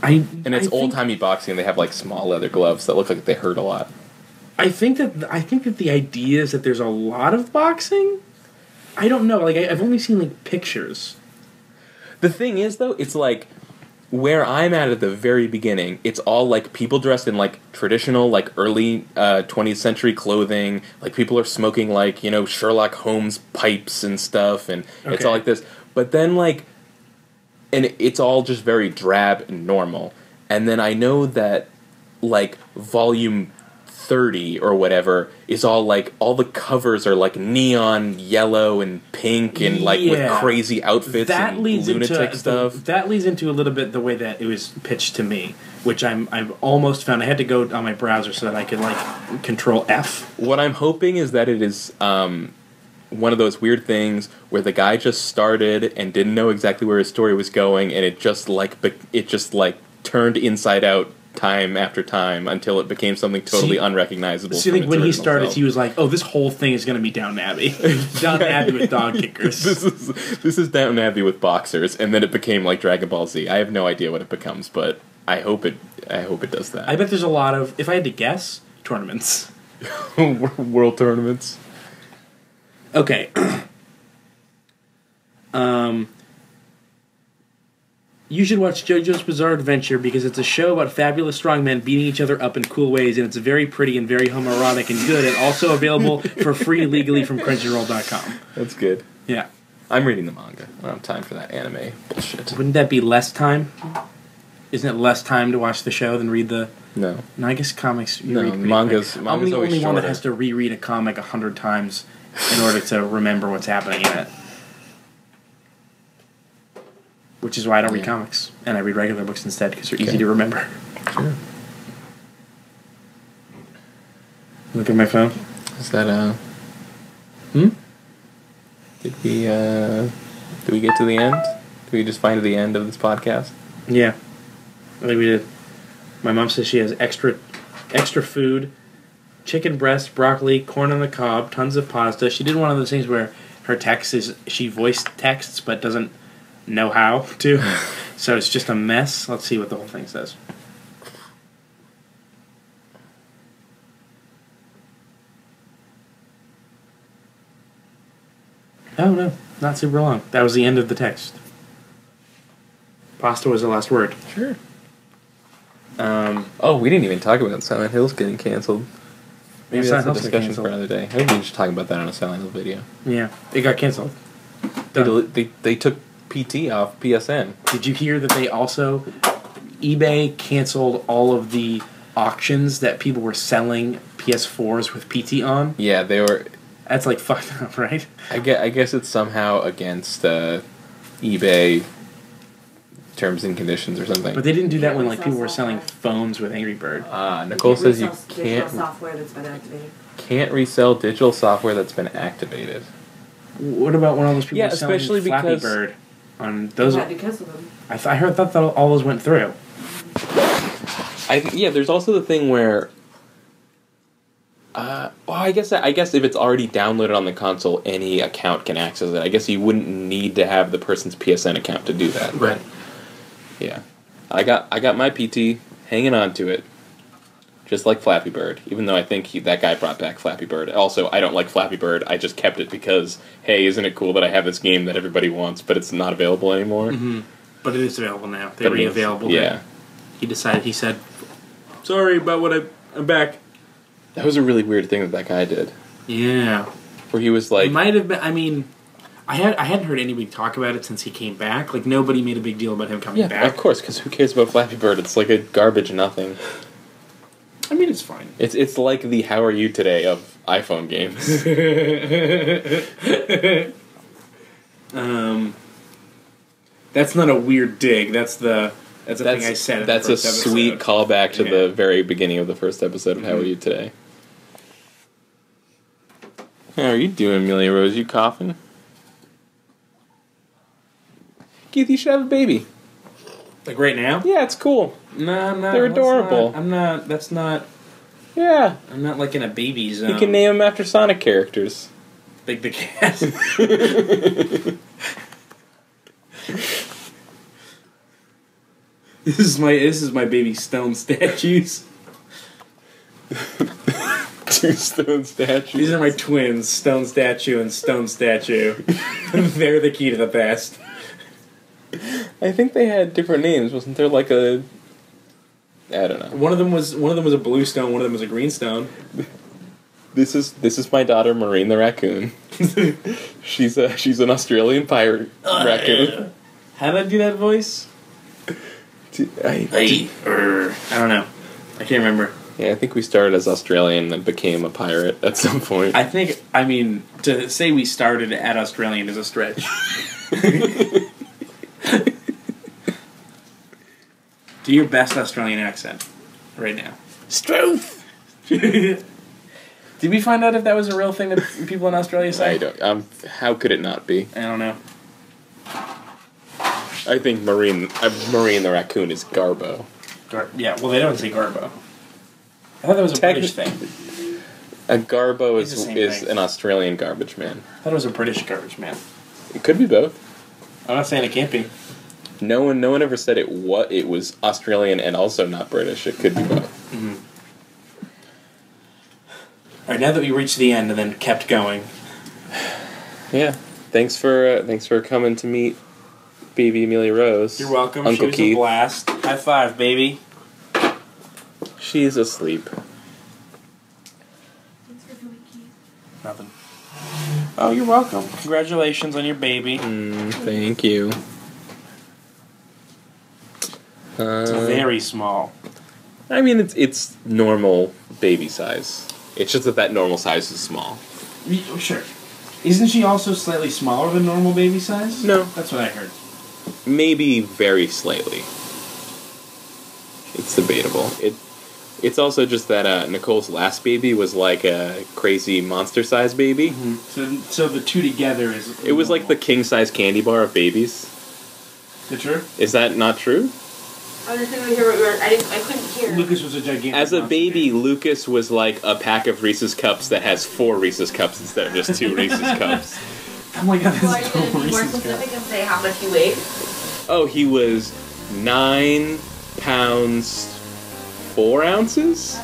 And it's old-timey boxing. They have, like, small leather gloves that look like they hurt a lot. I think that the idea is that there's a lot of boxing. I don't know. Like, I've only seen, like, pictures. The thing is, though, it's like, where I'm at the very beginning, it's all, like, people dressed in, like, traditional, like, early 20th century clothing. Like, people are smoking, like, you know, Sherlock Holmes pipes and stuff, and it's all like this. But then, like, and it's all just very drab and normal. And then I know that, like, volume 30 or whatever is all, like, all the covers are, like, neon yellow and pink and, like, with crazy outfits that and leads lunatic into, stuff. That leads into a little bit the way that it was pitched to me, which I've almost found. I had to go on my browser so that I could, like, control F. What I'm hoping is that it is one of those weird things where the guy just started and didn't know exactly where his story was going, and it just turned inside out time after time until it became something totally unrecognizable. So you think when he started, he was like, "Oh, this whole thing is going to be Downton Abbey, Downton Abbey with dog kickers." This is Downton Abbey with boxers, and then it became like Dragon Ball Z. I have no idea what it becomes, but I hope it does that. I bet there's a lot of, if I had to guess, tournaments, world tournaments. Okay. You should watch JoJo's Bizarre Adventure because it's a show about fabulous strong men beating each other up in cool ways, and it's very pretty and very homoerotic and good, and also available for free legally from Crunchyroll.com. That's good. Yeah. I'm reading the manga. I don't have time for that anime bullshit. Wouldn't that be less time? Isn't it less time to watch the show than read the... No. No, I guess comics... Manga's I'm the only shorter. one that has to reread a comic 100 times in order to remember what's happening in it. Which is why I don't read comics. And I read regular books instead because they're easy to remember. Sure. Look at my phone. Is that, Did we get to the end? Did we just find the end of this podcast? Yeah. I think we did. My mom says she has extra food, chicken breast, broccoli, corn on the cob, tons of pasta. She did one of those things where her text is, she voice texts but doesn't know how to. So it's just a mess. Let's see what the whole thing says. Oh, no. Not super long. That was the end of the text. Pasta was the last word. Sure. We didn't even talk about Silent Hill's getting canceled. Maybe that's a discussion for another day. I think we should talk about that on a Silent Hill video. Yeah. It got canceled. They took PT off PSN. Did you hear that they also... eBay canceled all of the auctions that people were selling PS4s with PT on? Yeah, they were... That's, like, fucked up, right? I guess it's somehow against eBay terms and conditions or something. But they didn't do that when, like, people were selling phones with Angry Bird. Nicole says you can't... software that's been activated. Can't resell digital software that's been activated. What about when all those people were selling especially Flappy because Bird on those? Yeah, because of them. I thought that all those went through. There's also the thing where... I guess if it's already downloaded on the console, any account can access it. I guess you wouldn't need to have the person's PSN account to do that. Right. Yeah. I got my PT, hanging on to it, just like Flappy Bird, even though I think that guy brought back Flappy Bird. Also, I don't like Flappy Bird. I just kept it because, hey, isn't it cool that I have this game that everybody wants, but it's not available anymore? Mm-hmm. But it is available now. They're available. Yeah. He said, sorry about what I'm back. That was a really weird thing that guy did. Yeah. Where he was like... It might have been... I mean, I hadn't heard anybody talk about it since he came back. Like, nobody made a big deal about him coming back. Yeah, of course, because who cares about Flappy Bird? It's like a garbage nothing. I mean, it's fine. It's like the How Are You Today of iPhone games. That's not a weird dig. That's the thing I said. That's a sweet callback to the very beginning of the first episode of How Are You Today. How are you doing, Amelia Rose? You coughing? Keith, you should have a baby. Like right now? Yeah, it's cool. No, I'm not. They're adorable. That's not... Yeah. I'm not like in a baby zone. You can name them after Sonic characters. Like the cat. This is my baby stone statues. 2 stone statues. These are my twins, stone statue and stone statue. They're the key to the past. I think they had different names. Wasn't there like a... I don't know. One of them was a blue stone, one of them was a green stone. This is my daughter Maureen the raccoon. she's an Australian pirate raccoon. How did I do that voice? I don't know. I can't remember. Yeah, I think we started as Australian and became a pirate at some point. I mean, to say we started at Australian is a stretch. Do your best Australian accent right now. Struth! Did we find out if that was a real thing that people in Australia say? I don't. How could it not be? I don't know. I think Maureen the raccoon is Garbo. Yeah, well, they don't say Garbo. I thought that was a British thing. A Garbo It's the same is thing. an Australian garbage man. I thought it was a British garbage man. It could be both. I'm not saying it can't be. No one ever said it was Australian and also not British. It could be both. Mm-hmm. All right, now that we reached the end and then kept going. Yeah. Thanks for coming to meet baby Amelia Rose. You're welcome. Uncle She was Keith. a blast. High five, baby. She's asleep. Thanks for coming, Keith. Nothing. Oh, you're welcome. Congratulations on your baby. Thank you. It's very small. I mean, it's normal baby size. It's just that normal size is small. Sure. Isn't she also slightly smaller than normal baby size? No. That's what I heard. Maybe very slightly. It's debatable. It's also just that Nicole's last baby was like a crazy monster-sized baby. Mm-hmm. So the two together is... It was like the king-size candy bar of babies. Is it true? Is that not true? I didn't hear what you were... I couldn't hear. Lucas was a gigantic As a monster baby, Lucas was like a pack of Reese's Cups that has 4 Reese's Cups instead of just 2 Reese's Cups. Oh my god, Well, are that's you so going to be more Reese's specific Cup. and say how much he weighed? Oh, he was 9 pounds 4 ounces?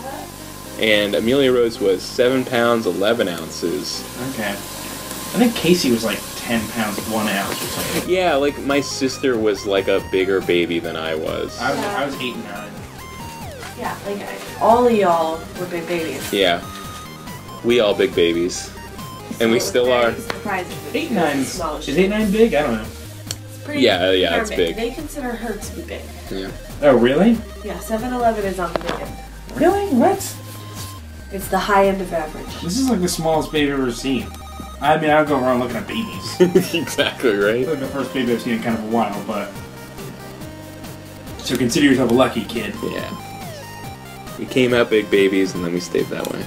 And Amelia Rose was 7 pounds 11 ounces. Okay. I think Casey was like 10 pounds 1 ounce or something. Yeah, like my sister was like a bigger baby than I was. I was 8 and 9. Yeah, like all of y'all were big babies. Yeah. We all big babies. And we still are. Surprising. 8 and 9 Small is 8 and 9 big? I don't know. It's pretty Yeah, it's big. big. They consider her to be big. Yeah. Oh, really? Yeah, 7-Eleven is on the big end. Really? What? It's the high end of average. This is like the smallest baby I've ever seen. I mean, I don't go around looking at babies. Exactly right. It's like the first baby I've seen in kind of a while, but... So consider yourself a lucky kid. Yeah. We came out big babies and then we stayed that way.